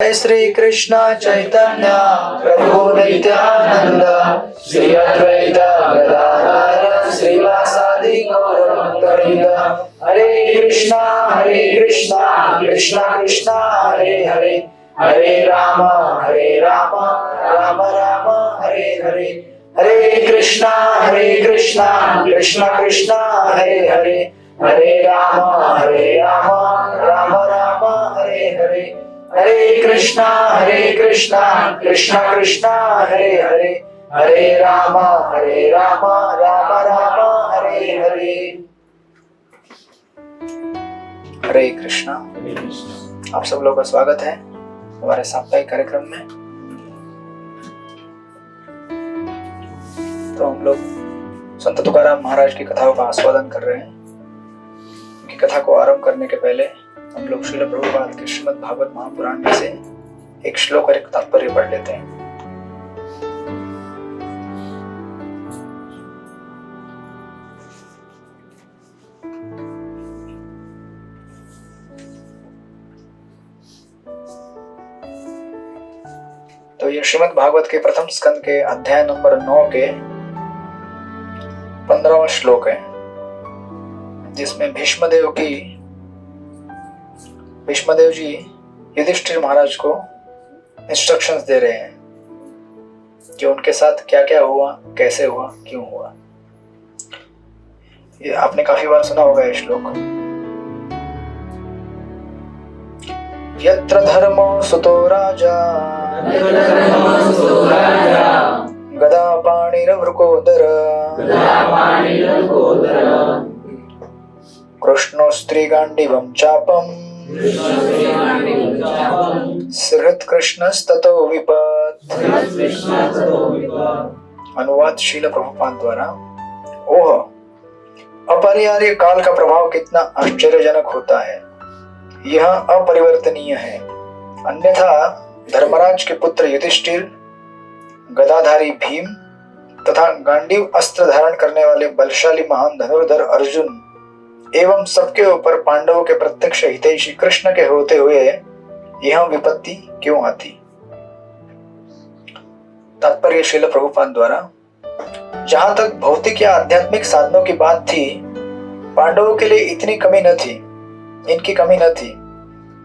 श्री कृष्ण चैतन्य प्रभु नित्यानंद श्री अद्वैत गदाधर श्रीवासादि गौरभक्तवृंद। हरे कृष्णा कृष्णा कृष्णा हरे हरे, हरे राम राम राम हरे हरे। हरे कृष्णा कृष्णा कृष्णा हरे हरे, हरे राम राम राम हरे हरे। हरे कृष्णा कृष्णा कृष्णा हरे हरे, हरे राम राम राम हरे हरे। हरे कृष्णा। आप सब लोगों का स्वागत है हमारे साप्ताहिक कार्यक्रम में। तो हम लोग संत तुकाराम महाराज की कथाओं का आस्वादन कर रहे हैं। उनकी कथा को आरंभ करने के पहले हम लोग श्रील प्रभुपाद के श्रीमद् भागवत महापुराण में से एक श्लोक और एक तात्पर्य पढ़ लेते हैं। तो ये श्रीमद् भागवत के प्रथम स्कंद के अध्याय नंबर 9 के 15वां श्लोक है, जिसमें भीष्मदेव जी युधिष्ठिर महाराज को इंस्ट्रक्शंस दे रहे हैं कि उनके साथ क्या क्या हुआ, कैसे हुआ, क्यों हुआ। ये आपने काफी बार सुना होगा ये श्लोक। यत्र धर्मो सुतो राजा गदा पाणिरवृकोदर कृष्णो स्त्रीगाण्डीवं चापम् सहृत् कृष्णस्ततो विपत्। अनुवाद श्रील प्रभुपाद द्वारा। ओह, अपरिहार्य काल का प्रभाव कितना आश्चर्यजनक होता है। यह अपरिवर्तनीय है। अन्यथा धर्मराज के पुत्र युधिष्ठिर, गदाधारी भीम तथा गांडीव अस्त्र धारण करने वाले बलशाली महान धनुर्धर अर्जुन एवं सबके ऊपर पांडवों के प्रत्यक्ष हितैषी कृष्ण के होते हुए यह विपत्ति क्यों आती। तात्पर्य श्रील प्रभुपाद द्वारा। जहां तक भौतिक या आध्यात्मिक साधनों की बात थी, पांडवों के लिए इतनी कमी न थी, इनकी कमी न थी।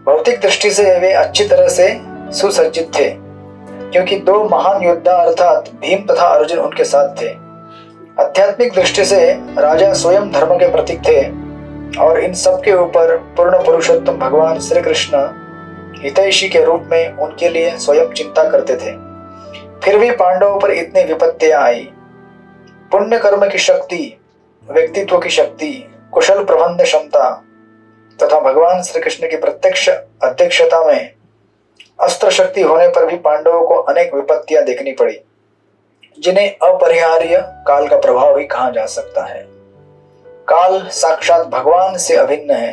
भौतिक दृष्टि से वे अच्छी तरह से सुसज्जित थे, क्योंकि दो महान योद्धा अर्थात भीम तथा अर्जुन उनके साथ थे। आध्यात्मिक दृष्टि से राजा स्वयं धर्म के प्रतीक थे और इन सब के ऊपर पूर्ण पुरुषोत्तम भगवान श्री कृष्ण हितैषी के रूप में उनके लिए स्वयं चिंता करते थे। फिर भी पांडवों पर इतनी विपत्तियां आई। पुण्य कर्म की शक्ति, व्यक्तित्व की शक्ति, कुशल प्रबंध क्षमता तथा भगवान श्री कृष्ण की प्रत्यक्ष अध्यक्षता में अस्त्र शक्ति होने पर भी पांडवों को अनेक विपत्तियां देखनी पड़ी, जिन्हें अपरिहार्य काल का प्रभाव ही कहा जा सकता है। काल साक्षात भगवान से अभिन्न है,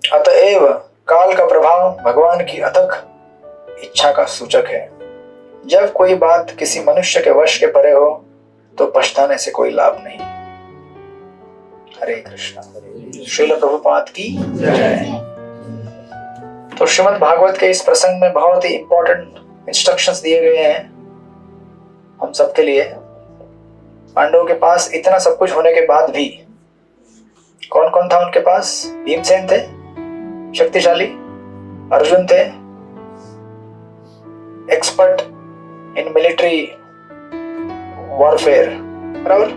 अतएव काल का प्रभाव भगवान की अथक इच्छा का सूचक है। जब कोई बात किसी मनुष्य के वश के परे हो तो पछताने से कोई लाभ नहीं। हरे कृष्णा। श्रील प्रभुपाद की जय। तो श्रीमद् भागवत के इस प्रसंग में बहुत ही इंपॉर्टेंट इंस्ट्रक्शंस दिए गए हैं हम सबके लिए। पांडवों के पास इतना सब कुछ होने के बाद भी कौन कौन था उनके पास? भीमसेन थे, शक्तिशाली। अर्जुन थे, एक्सपर्ट इन मिलिट्री वॉरफेयर, बराबर।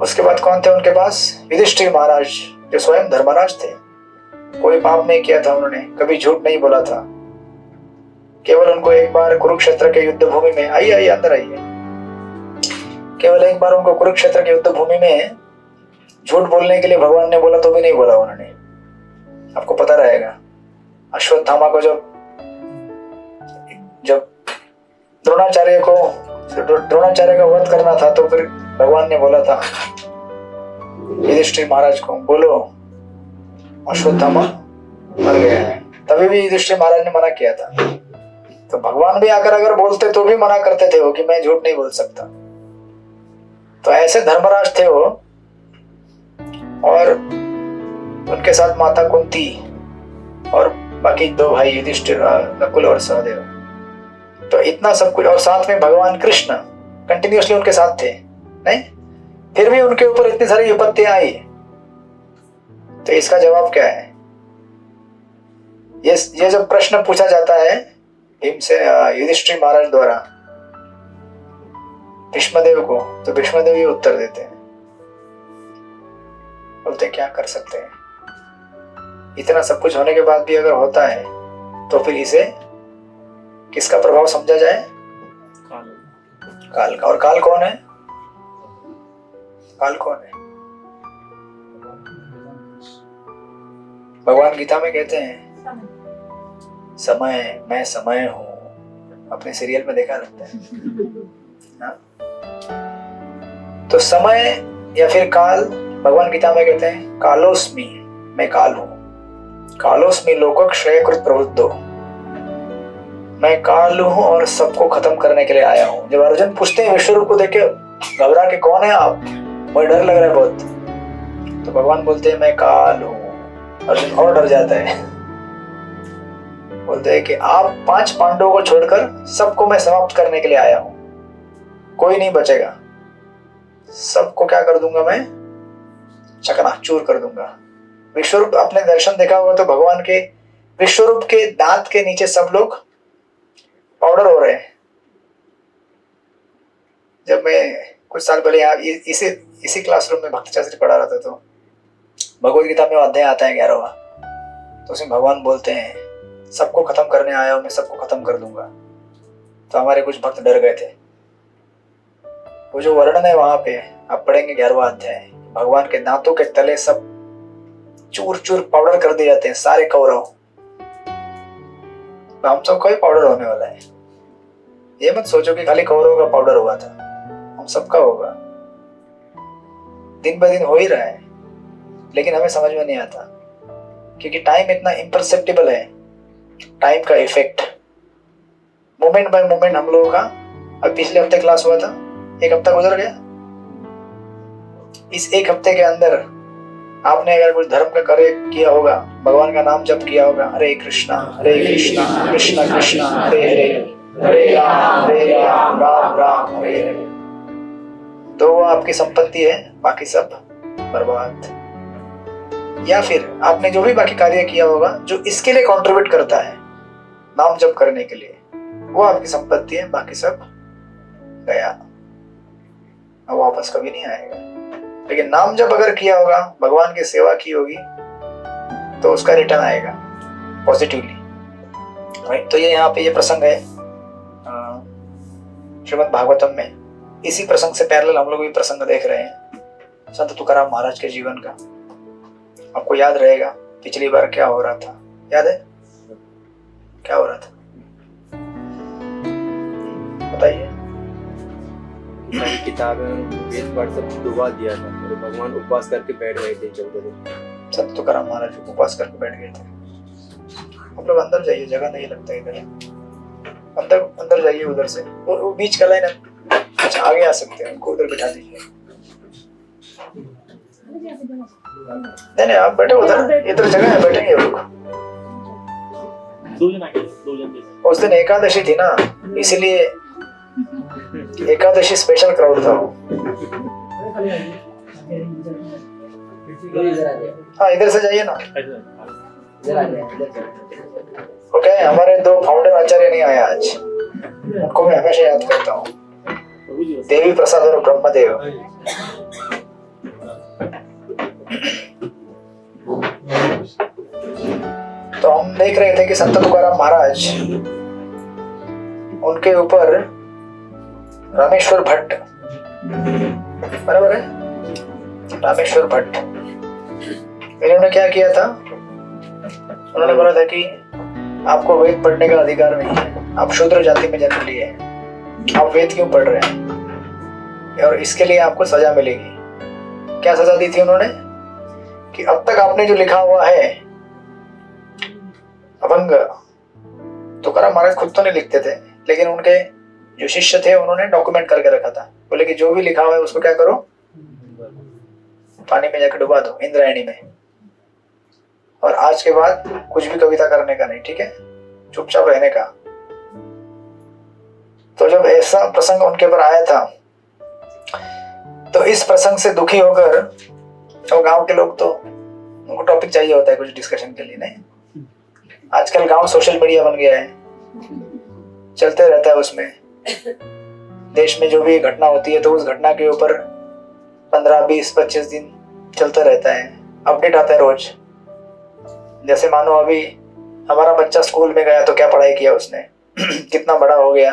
उसके बाद कौन थे उनके पास? युधिष्ठिर महाराज, जो स्वयं धर्मराज थे। कोई पाप नहीं किया था उन्होंने, कभी झूठ नहीं बोला था। केवल उनको एक बार कुरुक्षेत्र के युद्ध भूमि में, आइए अंदर आइए, केवल एक बार उनको कुरुक्षेत्र के युद्ध भूमि में झूठ बोलने के लिए भगवान ने बोला तो भी नहीं बोला उन्होंने। आपको पता रहेगा, अश्वत्थामा को जब द्रोणाचार्य का वध करना था तो फिर भगवान ने बोला था युधिष्ठिर महाराज को, बोलो अश्वत्थामा मर गया है। तभी भी युधिष्ठिर महाराज ने मना किया था। तो भगवान भी आकर अगर बोलते तो भी मना करते थे वो कि मैं झूठ नहीं बोल सकता। तो ऐसे धर्मराज थे वो। और उनके साथ माता कुंती और बाकी दो भाई युधिष्ठिर, नकुल और सहदेव, तो इतना सब कुछ, और साथ में भगवान कृष्ण कंटिन्यूअसली उनके साथ थे, नहीं? फिर भी उनके ऊपर इतनी सारी विपत्तियां आई, तो इसका जवाब क्या है? ये जब प्रश्न पूछा जाता है भीम से युधिष्ठिर महाराज द्वारा भीष्मदेव को, तो भीष्मदेव ये उत्तर देते हैं, बोलते क्या कर सकते हैं, इतना सब कुछ होने के बाद भी अगर होता है तो फिर इसे किसका प्रभाव समझा जाए? काल का। और काल कौन है? काल कौन है? भगवान गीता में कहते हैं समय, मैं समय हूं, अपने सीरियल में देखा रहता है ना? तो समय या फिर काल, भगवान गीता में कहते हैं कालोस्मि, मैं काल हूं, कालोस्मि लोकक्षयकृत प्रवृद्धो, मैं काल हूं और सबको खत्म करने के लिए आया हूं। जब अर्जुन पूछते हैं विश्वरूप को देख के घबरा के, कौन है आप, मुझे डर लग रहा है बहुत, तो भगवान बोलते हैं मैं काल हूं। अर्जुन और डर जाता है, बोलते हैं कि आप 5 पांडवों को छोड़कर सबको मैं समाप्त करने के लिए आया हूं, कोई नहीं बचेगा, सबको क्या कर दूंगा मैं? चकनाचूर कर दूंगा। विश्वरूप आपने दर्शन देखा होगा तो भगवान के विश्वरूप के दांत के नीचे सब लोग पाउडर हो रहे हैं। जब मैं कुछ साल पहले यहाँ इसी क्लासरूम में भक्ति शास्त्री पढ़ा रहा था, तो भगवद गीता में अध्याय आता है 11वां, तो उसमें भगवान बोलते हैं सबको खत्म करने आया हूं मैं, सबको खत्म कर दूंगा। तो हमारे कुछ भक्त डर गए थे। वो जो वर्णन है वहां पे आप पढ़ेंगे 11वां अध्याय, भगवान के दांतों के तले सब चूर चूर पाउडर कर दिए जाते हैं, सारे कौरव। तो हम सबका भी पाउडर होने वाला है। ये मत सोचो कि खाली कौरव का पाउडर हुआ था, हम सबका होगा। दिन ब दिन हो ही रहा है, लेकिन हमें समझ में नहीं आता, क्योंकि टाइम इतना इम्परसेप्टिबल है। टाइम का इफेक्ट मोमेंट बाय मोमेंट हम लोगों का, अब पिछले हफ्ते क्लास हुआ था, 1 हफ्ता गुजर गया। इस 1 हफ्ते के अंदर आपने अगर कुछ धर्म का कार्य किया होगा, भगवान का नाम जप किया होगा, हरे कृष्णा कृष्णा कृष्णा हरे हरे, हरे राम राम राम हरे हरे, तो वो आपकी संपत्ति है, बाकी सब बर्बाद। या फिर आपने जो भी बाकी कार्य किया होगा जो इसके लिए कंट्रीब्यूट करता है, नाम जप करने के लिए, वो आपकी संपत्ति है, बाकी सब गया, अब वापस कभी नहीं आएगा। लेकिन नाम जप अगर किया होगा, भगवान की सेवा की होगी, तो उसका रिटर्न आएगा पॉजिटिवली, राइट? तो ये यहाँ पे ये प्रसंग है श्रीमद् भागवतम में। इसी प्रसंग से पैरेलल हम लोग भी प्रसंग देख रहे हैं संत तुकाराम महाराज के जीवन का। आपको याद रहेगा पिछली बार क्या हो रहा था, याद है क्या हो रहा था? बताइए। किताब वेद पाठ सब डुबा दिया था, तो भगवान उपवास करके बैठ गए थे 14 दिन। संत तुकाराम महाराज उपवास करके बैठ गए थे। आप लोग अंदर जाइए, जगह नहीं लगता इधर, अंदर जाइए उधर से, वो बीच का लाइन अच्छा आगे आ सकते हैं, उनको उधर बिठा दीजिए। नहीं आप बैठे उधर, इधर जगह है, बैठेंगे लोग। उस दिन एकादशी थी ना, इसलिए एकादशी स्पेशल क्राउड था। हाँ इधर से जाइए ना। ओके, हमारे 2 फाउंडर आचार्य नहीं आया आज, उनको मैं हमेशा याद करता हूँ, देवी प्रसाद और ब्रह्मदेव। तो हम देख रहे थे कि संत तुकाराम महाराज, उनके ऊपर रामेश्वर भट्ट, बराबर है, रामेश्वर भट्ट, इन्होंने क्या किया था? उन्होंने बोला था कि आपको वेद पढ़ने का अधिकार नहीं है, आप शूद्र जाति में जन्म लिए हैं, आप वेद क्यों पढ़ रहे हैं, और इसके लिए आपको सजा मिलेगी। क्या सजा दी थी उन्होंने? कि अब तक आपने जो लिखा हुआ है अभंग, तुकाराम महाराज खुद तो नहीं लिखते थे, लेकिन उनके जो शिष्य थे उन्होंने डॉक्यूमेंट करके रखा था। बोले कि जो भी लिखा हुआ है उसको क्या करो, पानी में जाकर डुबा दो, इंद्रायणी में। और आज के बाद कुछ भी कविता करने का नहीं, ठीक है, चुपचाप रहने का। तो जब ऐसा प्रसंग उनके ऊपर आया था, तो इस प्रसंग से दुखी होकर और गांव के लोग, तो उनको टॉपिक चाहिए होता है कुछ डिस्कशन के लिए, नहीं? आजकल गांव सोशल मीडिया बन गया है, चलते रहता है उसमें। देश में जो भी घटना होती है तो उस घटना के ऊपर 15, 20, 25 दिन चलता रहता है, अपडेट आता है रोज। जैसे मानो अभी हमारा बच्चा स्कूल में गया तो क्या पढ़ाई किया उसने, कितना बड़ा हो गया,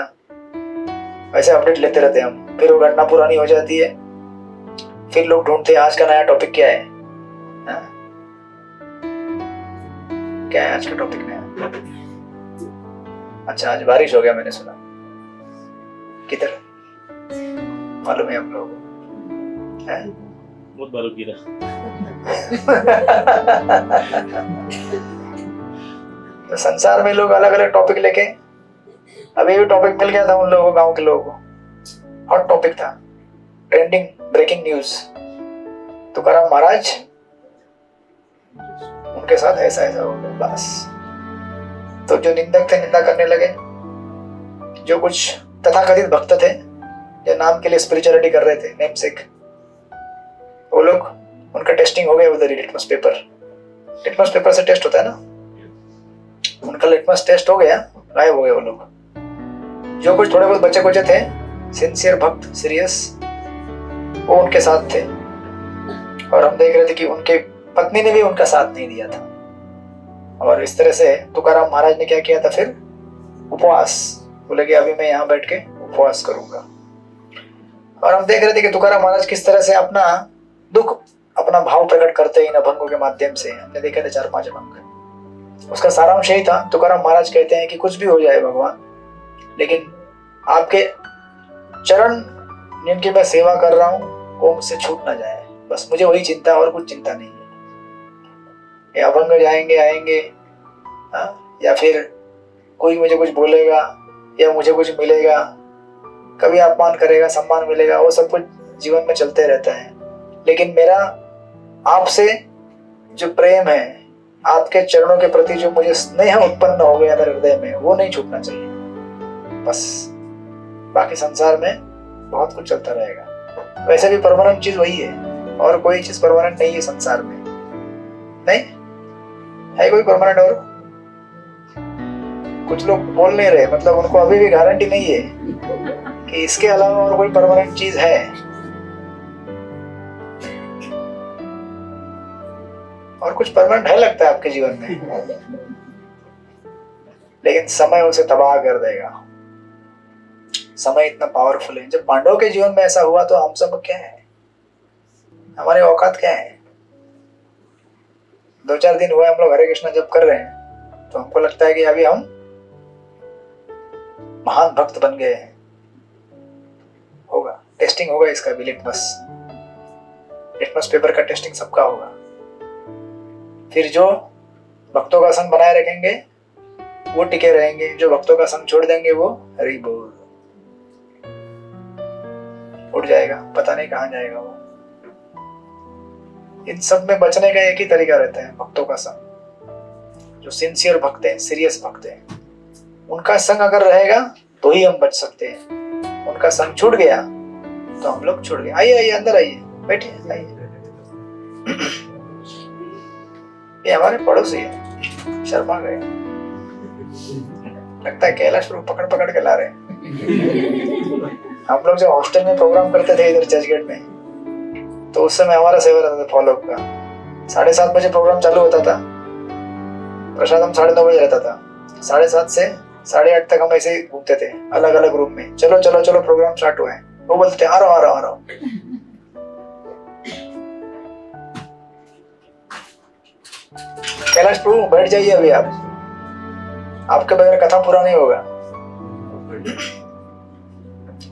वैसे अपडेट लेते रहते हैं हम। फिर वो घटना पुरानी हो जाती है, फिर लोग ढूंढते हैं आज का नया टॉपिक क्या है। हाँ? क्या है आज का टॉपिक नया? अच्छा, आज बारिश हो गया, मैंने सुना। किधर मालूम है आप लोगों को? बहुत बार गिरा। तो संसार में लोग अलग अलग टॉपिक लेके, अभी भी टॉपिक मिल गया था उन लोगों को, गांव के लोगों को, हॉट टॉपिक था, ट्रेंडिंग, ब्रेकिंग न्यूज। तुकाराम महाराज, उनके साथ ऐसा ऐसा हो गया, बस। तो जो निंदक थे निंदा करने लगे, जो कुछ तथाकथित भक्त थे जो नाम के लिए स्पिरिचुअलिटी कर रहे थे, नेमसेक, वो लोग, उनका टेस्टिंग हो गया उधर ही। लिटमस पेपर से टेस्ट होता है ना, उनका लिटमस टेस्ट हो गया, गायब हो गए वो लोग। जो कुछ थोड़े बहुत बच्चे कुचे थे, सिंसियर भक्त, सीरियस, वो उनके साथ थे। और हम देख रहे थे कि उनके पत्नी ने भी उनका साथ नहीं दिया था। और इस तरह से तुकाराम महाराज ने क्या किया था फिर? उपवास। बोले कि अभी मैं यहाँ बैठ के उपवास करूंगा। और हम देख रहे थे कि तुकाराम महाराज किस तरह से अपना दुख, अपना भाव प्रकट करते हैं इन अभंगों के माध्यम से। हमने देखे थे 4-5 अभंग। उसका सारांश यही था, तुकाराम महाराज कहते हैं कि कुछ भी हो जाए भगवान, लेकिन आपके चरण जिनकी मैं सेवा कर रहा हूँ वो मुझसे छूट ना जाए, बस मुझे वही चिंता है और कुछ चिंता नहीं है। ये अभंग जाएंगे आएंगे, या फिर कोई मुझे कुछ बोलेगा या मुझे कुछ मिलेगा, कभी अपमान करेगा, सम्मान मिलेगा, वो सब कुछ जीवन में चलते रहता है। लेकिन मेरा आपसे जो प्रेम है, आपके चरणों के प्रति जो मुझे स्नेह उत्पन्न हो गया मेरे हृदय में, वो नहीं छूटना चाहिए बस। बाकी संसार में बहुत कुछ चलता रहेगा। वैसे भी परमानेंट चीज वही है, और कोई चीज परमानेंट नहीं है संसार में। नहीं है कोई परमानेंट? और कुछ लोग बोल नहीं रहे, मतलब उनको अभी भी गारंटी नहीं है कि इसके अलावा और कोई परमानेंट चीज है। और कुछ परमानेंट है लगता है आपके जीवन में, लेकिन समय उसे तबाह कर देगा। समय इतना पावरफुल है। जब पांडवों के जीवन में ऐसा हुआ तो हम सब क्या है, हमारे औकात क्या है? 2-4 दिन हुए हम लोग हरे कृष्णा जप कर रहे हैं, तो हमको लगता है कि अभी हम महान भक्त बन गए हैं। होगा टेस्टिंग, होगा इसका भी। लिटमस पेपर का टेस्टिंग सबका होगा। फिर जो भक्तों का संग बनाए रखेंगे वो टिके रहेंगे, जो भक्तों का संग छोड़ देंगे वो हरि बोल उड़ जाएगा, पता नहीं कहां जाएगा वो। इन सब में बचने का एक ही तरीका रहता है, भक्तों का संग। जो सिंसियर भक्त हैं, सीरियस भक्त हैं, उनका संग अगर रहेगा तो ही हम बच सकते हैं। उनका संग छूट गया तो हम लोग छूट गए। आइए आइए, अंदर आइए, बैठिए, आइए। ये हमारे पड़ोसी है, शर्मा गए, लगता है कैलाश प्रभु पकड़ पकड़ के ला रहे हैं। हम लोग जब हॉस्टल में प्रोग्राम करते थे इधर चर्चगेट में, तो उस समय हमारा सेवा रहता था फॉलोअप का। 7:30 बजे प्रोग्राम चालू होता था, प्रसाद हम 9:30 बजे रहता था। 7:30 से 8:30 तक हम ऐसे ही घूमते थे अलग अलग रूम में। चलो चलो चलो, प्रोग्राम स्टार्ट हुआ है। वो बोलते थे आ रहा हूँ। कैलाश प्रभु बैठ जाइए, अभी आपके बगैर कथा पूरा नहीं होगा।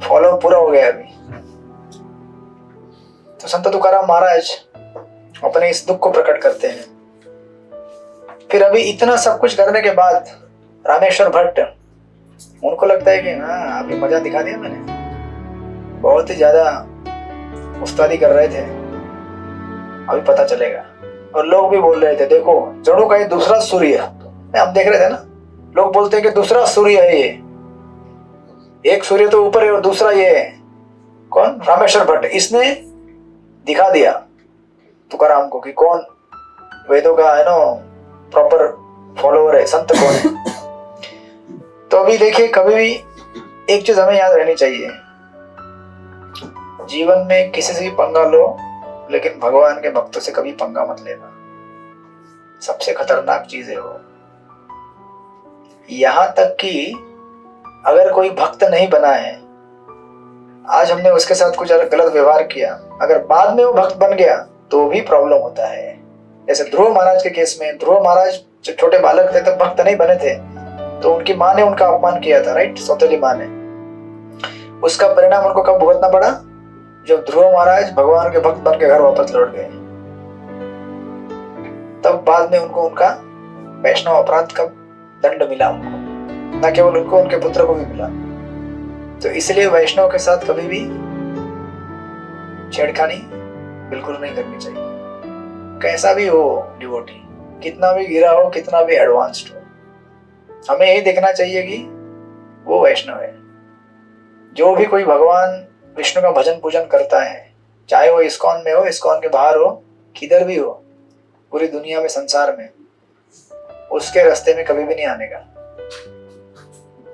फॉलो पूरा हो गया अभी। तो संत तुकाराम महाराज अपने इस दुख को प्रकट करते हैं। फिर अभी इतना सब कुछ करने के बाद रामेश्वर भट्ट, उनको लगता है कि हाँ अभी मजा दिखा दिया मैंने, बहुत ही ज्यादा उस्तादी कर रहे थे, अभी पता चलेगा। और लोग भी बोल रहे थे देखो जड़ों का ये दूसरा सूर्य है। हम देख रहे थे ना, लोग बोलते हैं कि दूसरा सूर्य है ये, एक सूर्य तो ऊपर है और दूसरा ये है। कौन? रामेश्वर भट्ट। इसने दिखा दिया तुकाराम को कि कौन वेदों का है ना प्रॉपर फॉलोअर है, संत कौन है। तो अभी देखिए, कभी भी एक चीज हमें याद रहनी चाहिए, जीवन में किसी से भी पंगा लो लेकिन भगवान के भक्तों से कभी पंगा मत लेना। सबसे खतरनाक चीज है वो। यहां तक कि अगर कोई भक्त नहीं बना है, आज हमने उसके साथ कुछ गलत व्यवहार किया, अगर बाद में वो भक्त बन गया तो भी प्रॉब्लम होता है। जैसे ध्रुव महाराज के केस में, ध्रुव महाराज जब छोटे बालक थे तब भक्त नहीं बने थे, तो उनकी माँ ने उनका अपमान किया था, राइट, सौतेली माँ ने। उसका परिणाम उनको कब भुगतना पड़ा? जब ध्रुव महाराज भगवान के भक्त बन के घर वापस लौट गए, तब बाद में उनको उनका वैष्णव अपराध का दंड मिला उनको, न केवल उनको, उनके पुत्र को भी मिला। तो इसलिए वैष्णव के साथ कभी भी छेड़खानी बिल्कुल नहीं करनी चाहिए, कैसा भी हो डिवोटी, कितना भी गिरा हो, कितना भी एडवांस्ड हो। हमें यही देखना चाहिए कि वो वैष्णव है। जो भी कोई भगवान विष्णु का भजन पूजन करता है, चाहे वो इस्कॉन में हो, इस्कॉन के बाहर हो, किधर भी हो, पूरी दुनिया में, संसार में, उसके रास्ते में कभी भी नहीं आने का।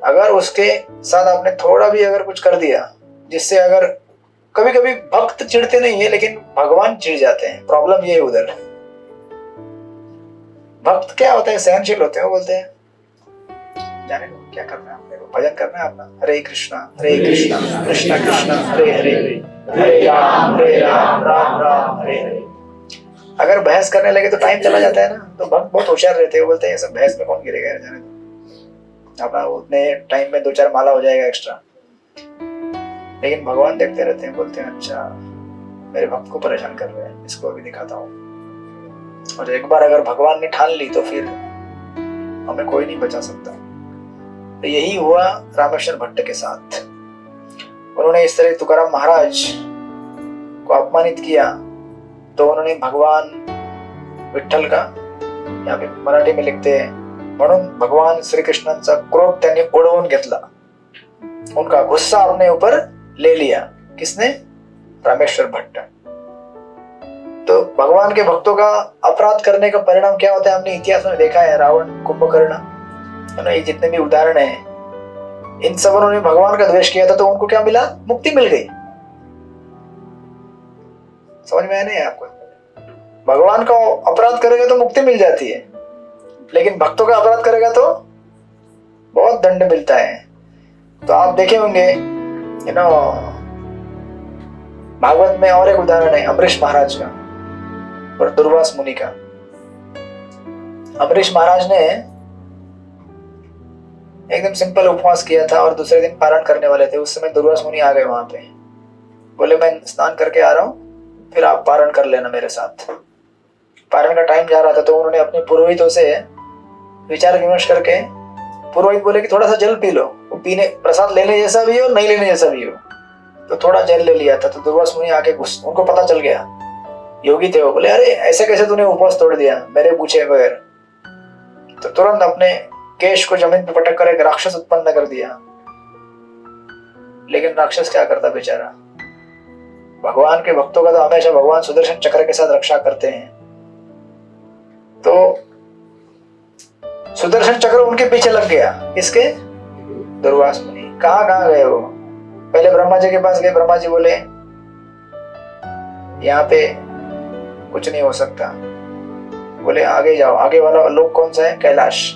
अगर उसके साथ आपने थोड़ा भी अगर कुछ कर दिया जिससे, अगर कभी कभी भक्त चिढ़ते नहीं है लेकिन भगवान चिढ़ जाते हैं, प्रॉब्लम ये है उधर। भक्त क्या होते हैं? सहनशील होते हैं। वो बोलते हैं जाने दो, क्या करना है आपने, भजन करना है अपना, हरे कृष्णा कृष्णा कृष्णा हरे हरे, हरे राम राम राम हरे हरे। अगर बहस करने लगे तो टाइम चला जाता है ना, तो भक्त बहुत होशियार रहते हैं, बोलते हैं सब बहस में कौन गिरेगा, जाने दो, अपना उतने टाइम में 2-4 माला हो जाएगा एक्स्ट्रा। लेकिन भगवान देखते रहते हैं, बोलते हैं अच्छा मेरे भक्त को परेशान कर रहे हैं, इसको अभी दिखाता हूँ। और एक बार अगर भगवान ने ठान ली तो फिर हमें कोई नहीं बचा सकता। तो यही हुआ रामेश्वर भट्ट के साथ। उन्होंने इस तरह तुकाराम महाराज को अपमानित किया, तो उन्होंने भगवान विठ्ठल का, यहाँ पे मराठी में लिखते हैं, म्हणून भगवान श्री कृष्णांचा क्रोध त्यांनी ओढवून घेतला, उनका गुस्सा अपने ऊपर ले लिया। किसने? रामेश्वर भट्ट। तो भगवान के भक्तों का अपराध करने का परिणाम क्या होता है? हमने इतिहास में देखा है, रावण, कुंभकर्ण, ये जितने भी उदाहरण हैं, इन सब उन्होंने भगवान का द्वेष किया था, तो उनको क्या मिला? मुक्ति मिल गई। समझ में आया नहीं आपको? भगवान का अपराध करेगा तो मुक्ति मिल जाती है, लेकिन भक्तों का अपराध करेगा तो बहुत दंड मिलता है। तो आप देखे होंगे भागवत में और एक उदाहरण है अम्बरीश महाराज का और दुर्वास मुनि का। अम्बरीश महाराज ने एकदम सिंपल उपवास किया था और दूसरे दिन पारण करने वाले थे। उस समय दुर्वास मुनि आ गए वहां पे, बोले मैं स्नान करके आ रहा हूँ, फिर आप पारण कर लेना मेरे साथ। पारण का टाइम जा रहा था, तो उन्होंने अपने पुरोहितों से विचार विमर्श करके, पुरोहित बोले कि थोड़ा सा जल पी लो, वो पीने प्रसाद लेने जैसा भी हो नहीं लेने जैसा भी हो, तो थोड़ा जल ले लिया था। तो दुर्वास मुनि आके उनको पता चल गया, योगी थे वो, बोले अरे ऐसे कैसे तूने उपवास तोड़ दिया मेरे पूछे बगैर। तो तुरंत अपने केश को जमीन पर पटक कर एक राक्षस उत्पन्न कर दिया। लेकिन राक्षस क्या करता बेचारा? भगवान के भक्तों का तो हमेशा भगवान सुदर्शन चक्र के साथ रक्षा करते हैं। तो सुदर्शन चक्र उनके पीछे लग गया। किसके? दुर्वास मुनि। कहाँ गए वो? पहले ब्रह्मा जी के पास गए। ब्रह्मा जी बोले यहाँ पे कुछ नहीं हो सकता। बोले आगे जाओ। आगे वाला लोक कौन सा है? कैलाश।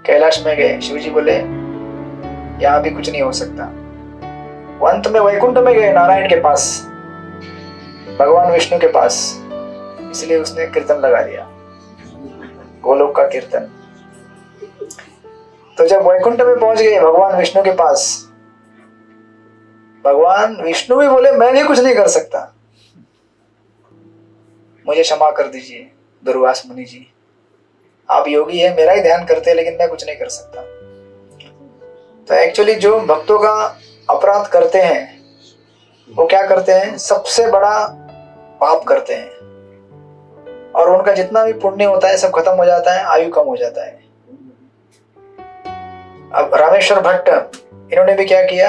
कैलाश में गए। शिव जी बोले यहाँ भी कुछ नहीं हो सकता। अंत में वैकुंठ में गए, नारायण के पास, भगवान विष्णु के पास। इसलिए उसने कीर्तन लगा दिया, गोलोक का कीर्तन। तो जब वैकुंठ में पहुंच गए भगवान विष्णु के पास, भगवान विष्णु भी बोले मैं भी कुछ नहीं कर सकता, मुझे क्षमा कर दीजिए दुर्वास मुनि जी, आप योगी है, मेरा ही ध्यान करते हैं, लेकिन मैं कुछ नहीं कर सकता। तो एक्चुअली जो भक्तों का अपराध करते हैं वो क्या करते हैं? सबसे बड़ा पाप करते हैं। और उनका जितना भी पुण्य होता है सब खत्म हो जाता है, आयु कम हो जाता है। अब रामेश्वर भट्ट इन्होंने भी क्या किया,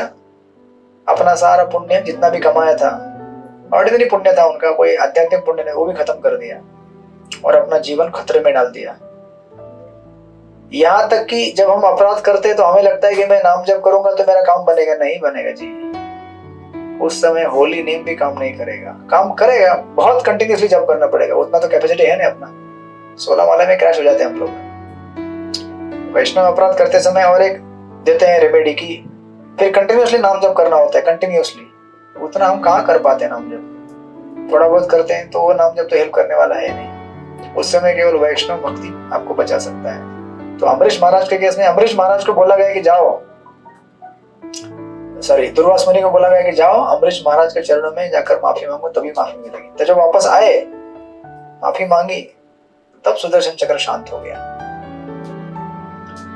अपना सारा पुण्य जितना भी कमाया था, ऑर्डिनरी पुण्य था उनका, कोई आध्यात्मिक पुण्य नहीं, वो भी खत्म कर दिया और अपना जीवन खतरे में डाल दिया। यहाँ तक कि जब हम अपराध करते हैं तो हमें लगता है कि मैं नाम जप करूंगा तो मेरा काम बनेगा, नहीं बनेगा जी। उस समय होली नेम भी काम नहीं करेगा, काम करेगा, बहुत कंटिन्यूसली जप करना पड़ेगा, उतना तो कैपेसिटी है नहीं अपना। 16 माला में क्रैश हो जाते हैं हम लोग। वैष्णव अपराध करते समय और एक देते हैं रेमेडी की, फिर कंटिन्यूसली नाम जप करना होता है, कंटिन्यूसली। उतना हम कहाँ कर पाते हैं नाम जप, थोड़ा बहुत करते हैं तो वो नाम जप तो हेल्प करने वाला है नहीं। उस समय केवल वैष्णव भक्ति आपको बचा सकता है। तो अमरीश महाराज के केस में अमरीश महाराज को बोला गया कि जाओ, दुर्वास मुनि को बोला गया कि जाओ अमरीश महाराज के चरणों में जाकर माफी मांगो, तभी माफी मिलेगी। तो जब वापस आए, माफी मांगी, तब सुदर्शन चक्र शांत हो गया।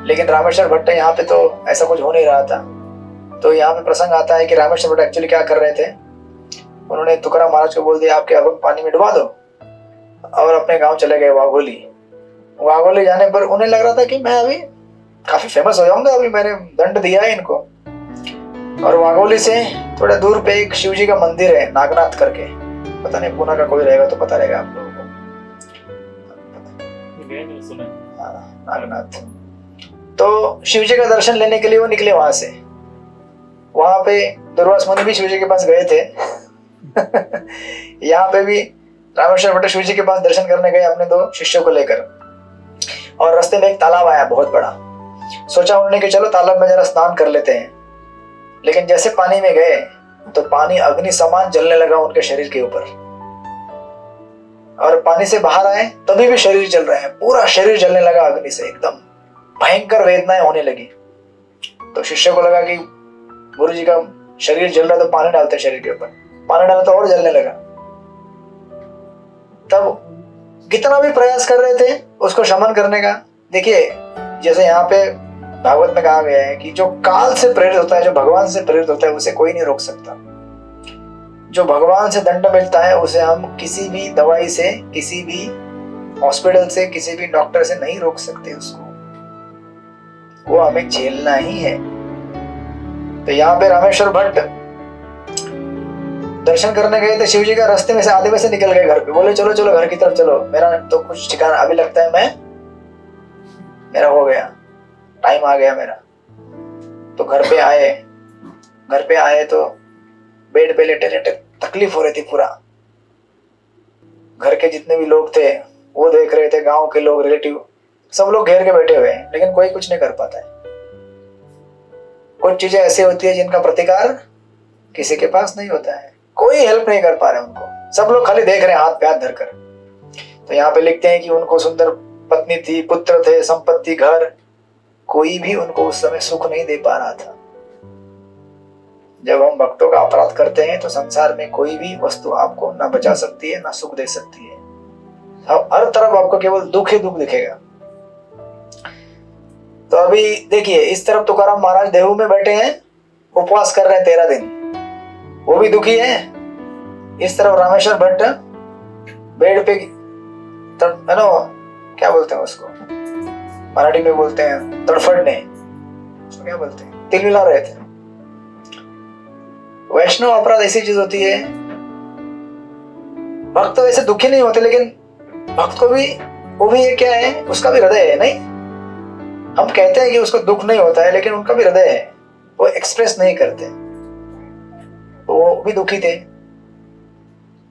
लेकिन रामेश्वर भट्ट यहाँ पे तो ऐसा कुछ हो नहीं रहा था। तो यहाँ पे प्रसंग आता है कि रामेश्वर भट्ट एक्चुअली क्या कर रहे थे, उन्होंने तुकाराम महाराज को बोल दिया आपके अभंग पानी में डुबा दो, और अपने गांव चले गए वाघोली। वाघोली जाने पर उन्हें लग रहा था कि मैं अभी काफी फेमस हो जाऊंगा, अभी मैंने दंड दिया है इनको। और वाघोली से थोड़ा दूर पे एक शिव जी का मंदिर है नागनाथ करके, पता नहीं पुणे का कोई रहेगा तो पता रहेगा आप लोगों को, नागनाथ। तो शिव जी का दर्शन लेने के लिए वो निकले वहां से। वहां पे दुर्वास मुनि भी शिव जी के पास गए थे यहाँ पे भी रामेश्वर भट्ट शिव जी के पास दर्शन करने गए अपने 2 शिष्यों को लेकर, और रास्ते में एक तालाब आया बहुत बड़ा। सोचा उन्होंने कि चलो तालाब में जरा स्नान कर लेते हैं। लेकिन जैसे पानी में गए तो पानी अग्नि समान जलने लगा उनके शरीर के ऊपर, और पानी से बाहर आए तभी भी शरीर जल रहे हैं, पूरा शरीर जलने लगा अग्नि से, एकदम भयंकर वेदनाएं होने लगी। तो शिष्य को लगा कि गुरु जी का शरीर जल रहा तो पानी डालते शरीर के ऊपर, पानी डाला तो और जलने लगा। तब कितना भी प्रयास कर रहे थे उसको शमन करने का। देखिए जैसे यहाँ पे भागवत में कहा गया है कि जो काल से प्रेरित होता है, जो भगवान से प्रेरित होता है, उसे कोई नहीं रोक सकता। जो भगवान से दंड मिलता है उसे हम किसी भी दवाई से, किसी भी हॉस्पिटल से, किसी भी डॉक्टर से नहीं रोक सकते उसको, वो हमें झेलना ही है। तो यहाँ पे रामेश्वर भट्ट दर्शन करने गए थे शिव जी का, रास्ते में से आधे में से निकल गए घर पे, बोले चलो चलो घर की तरफ चलो, मेरा तो कुछ ठिकाना अभी लगता है, मेरा हो गया, टाइम आ गया मेरा। तो घर पे आए तो बेड पे लेटे लेटे तकलीफ हो रही थी पूरा। घर के जितने भी लोग थे वो देख रहे थे, गांव के लोग, रिलेटिव, सब लोग घेर के बैठे हुए हैं, लेकिन कोई कुछ नहीं कर पाता है। कुछ चीजें ऐसी होती है जिनका प्रतिकार किसी के पास नहीं होता है, कोई हेल्प नहीं कर पा रहे उनको, सब लोग खाली देख रहे हैं हाथ पे हाथ धरकर। तो यहाँ पे लिखते हैं कि उनको सुंदर पत्नी थी, पुत्र थे, संपत्ति, घर, कोई भी उनको उस समय सुख नहीं दे पा रहा था। जब हम भक्तों का अपराध करते हैं तो संसार में कोई भी वस्तु आपको ना बचा सकती है ना सुख दे सकती है, हर तरफ आपको केवल दुख ही दुख दिखेगा। तो अभी देखिए इस तरफ तुकाराम महाराज देहू में बैठे हैं, उपवास कर रहे हैं 13 दिन, वो भी दुखी है। इस तरफ रामेश्वर भट्ट बेड पे, क्या बोलते हैं उसको, मराठी में बोलते हैं तड़फड़ने, उसको क्या बोलते हैं, तिलमिला रहे थे। वैष्णव अपराध ऐसी चीज होती है, भक्त वैसे दुखी नहीं होते, लेकिन भक्त को भी, वो भी ये क्या है, उसका भी हृदय है। नहीं, हम कहते हैं कि उसको दुख नहीं होता है, लेकिन उनका भी हृदय है, वो एक्सप्रेस नहीं करते, वो भी दुखी थे।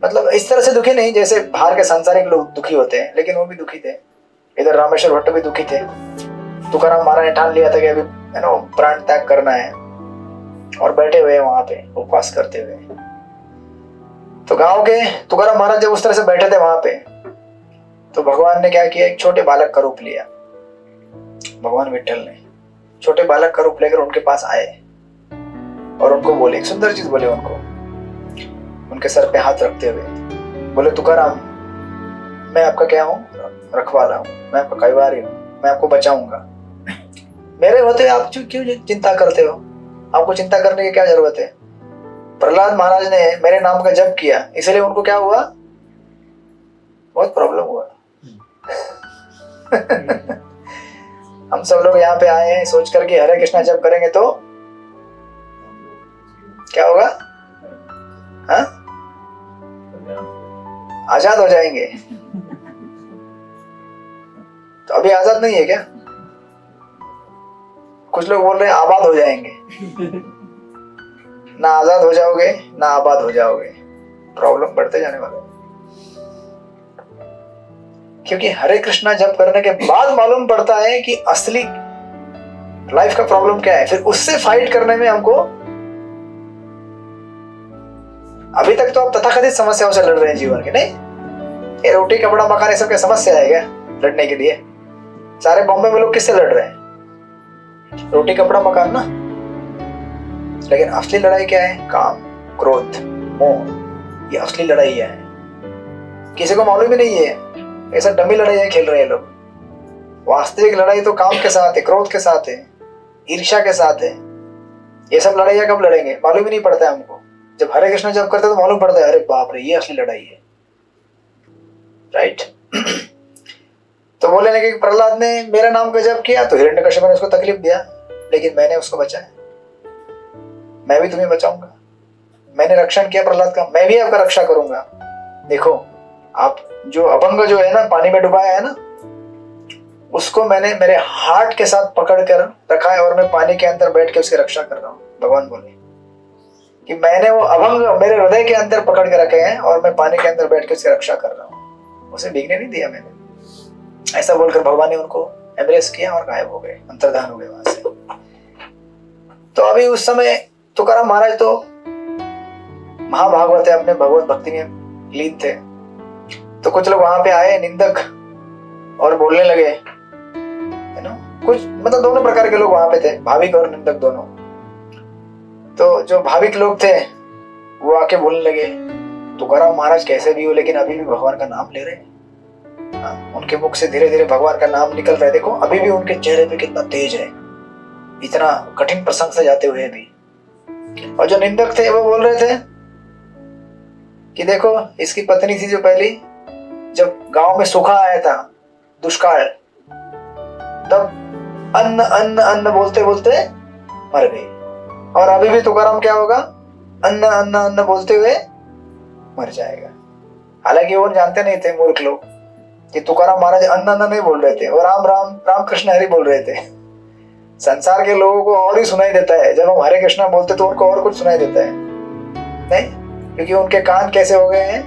मतलब इस तरह से दुखी नहीं जैसे बाहर के सांसारिक लोग दुखी होते हैं, लेकिन वो भी दुखी थे। इधर रामेश्वर भट्ट भी दुखी थे। तुकाराम महाराज ने ठान लिया था कि अभी प्राण त्याग करना है, और बैठे हुए वहां पे उपवास करते हुए। तो गांव के तुकाराम महाराज जब उस तरह से बैठे थे वहां पे, तो भगवान ने क्या किया, एक छोटे बालक का रूप लिया। भगवान विठल ने छोटे बालक का रूप लेकर उनके पास आए और उनको बोले, एक सुंदर चीज बोले उनको, उनके सर पे हाथ रखते हुए बोले, तुकाराम मैं आपका क्या हूँ, रखवाला हूँ, मैं आपका कईवारी हूँ, मैं आपको बचाऊंगा। मेरे होते हुए आप क्यों चिंता करते हो, आपको चिंता करने की क्या जरूरत है। प्रहलाद महाराज ने मेरे नाम का जप किया, इसलिए उनको क्या हुआ, बहुत प्रॉब्लम हुआ। हम सब लोग यहाँ पे आए हैं सोच करके हरे कृष्णा जप करेंगे तो क्या होगा? हाँ, आजाद हो जाएंगे। तो अभी आजाद नहीं है क्या? कुछ लोग बोल रहे हैं आबाद हो जाएंगे। ना आजाद हो जाओगे ना आबाद हो जाओगे, प्रॉब्लम बढ़ते जाने वाला है। क्योंकि हरे कृष्णा जप करने के बाद मालूम पड़ता है कि असली लाइफ का प्रॉब्लम क्या है। फिर उससे फाइट करने में हमको, अभी तक तो आप तथाकथित समस्याओं से लड़ रहे हैं जीवन के, नहीं? ये रोटी कपड़ा मकान ये सब क्या समस्या है क्या लड़ने के लिए? सारे बॉम्बे में लोग किससे लड़ रहे हैं? रोटी कपड़ा मकान ना। लेकिन असली लड़ाई क्या है? काम, क्रोध, मोह। ये असली लड़ाई है। किसी को मालूम ही नहीं है, ऐसा डमी लड़ाई खेल रहे हैं लोग। वास्तविक लड़ाई तो काम के साथ है, क्रोध के साथ है, ईर्ष्या के साथ है। ये सब लड़ाइयां कब लड़ेंगे मालूम ही नहीं पड़ता है हमको। जब हरे कृष्ण जब करते तो मालूम पड़ता है, अरे बाप रे, ये असली लड़ाई है। राइट? तो बोले कि प्रहलाद ने मेरा नाम का जप किया तो हिरण्यकश्यप ने उसको तकलीफ दिया, लेकिन मैंने उसको बचाया। मैं भी तुम्हें बचाऊंगा। मैंने रक्षण किया प्रहलाद का, मैं भी आपका रक्षा करूंगा। देखो, आप जो अभंग जो है ना पानी में डुबाया है ना, उसको मैंने मेरे हार्ट के साथ पकड़ कर रखा है और मैं पानी के अंदर बैठ के उसकी रक्षा कर रहा हूँ। भगवान बोले कि मैंने वो अभंग मेरे हृदय के अंदर पकड़ के रखे हैं और मैं पानी के अंदर बैठ के उसकी रक्षा कर रहा हूँ। उसे भीगने नहीं दिया मैंने। ऐसा बोलकर भगवान ने उनको एम्ब्रेस किया और गायब हो गए, अंतर्धान हो गए वहां से। तो अभी उस समय तुकाराम महाराज तो महाभागवत है, अपने भगवत भक्ति में लीन थे। तो कुछ लोग वहां पे आए निंदक और बोलने लगे, है ना, कुछ मतलब दोनों प्रकार के लोग वहां पे थे, भाविक और निंदक दोनों। तो जो भाविक लोग थे वो आके बोलने लगे, तुकाराम महाराज कैसे भी हो लेकिन अभी भी भगवान का नाम ले रहे हैं। उनके मुख से धीरे धीरे भगवान का नाम निकल रहा है। देखो अभी भी उनके चेहरे पे कितना तेज है, इतना कठिन प्रसंग से जाते हुए भी। और जो निंदक थे वो बोल रहे थे कि देखो इसकी पत्नी थी जो पहली, जब गांव में सूखा आया था, दुष्काल, तब अन्न अन्न अन्न बोलते बोलते मर गई। और अभी भी तुकाराम क्या होगा? अन्न अन्न अन्न बोलते हुए मर जाएगा। हालांकि वो जानते नहीं थे मूर्ख लोग कि तुकाराम महाराज अन्न अन्न नहीं बोल रहे थे, वो राम राम राम कृष्ण हरि बोल रहे थे। संसार के लोगों को और ही सुनाई देता है, जब हम हरे कृष्णा बोलते तो उनको और कुछ सुनाई देता है, नहीं? क्योंकि उनके कान कैसे हो गए हैं?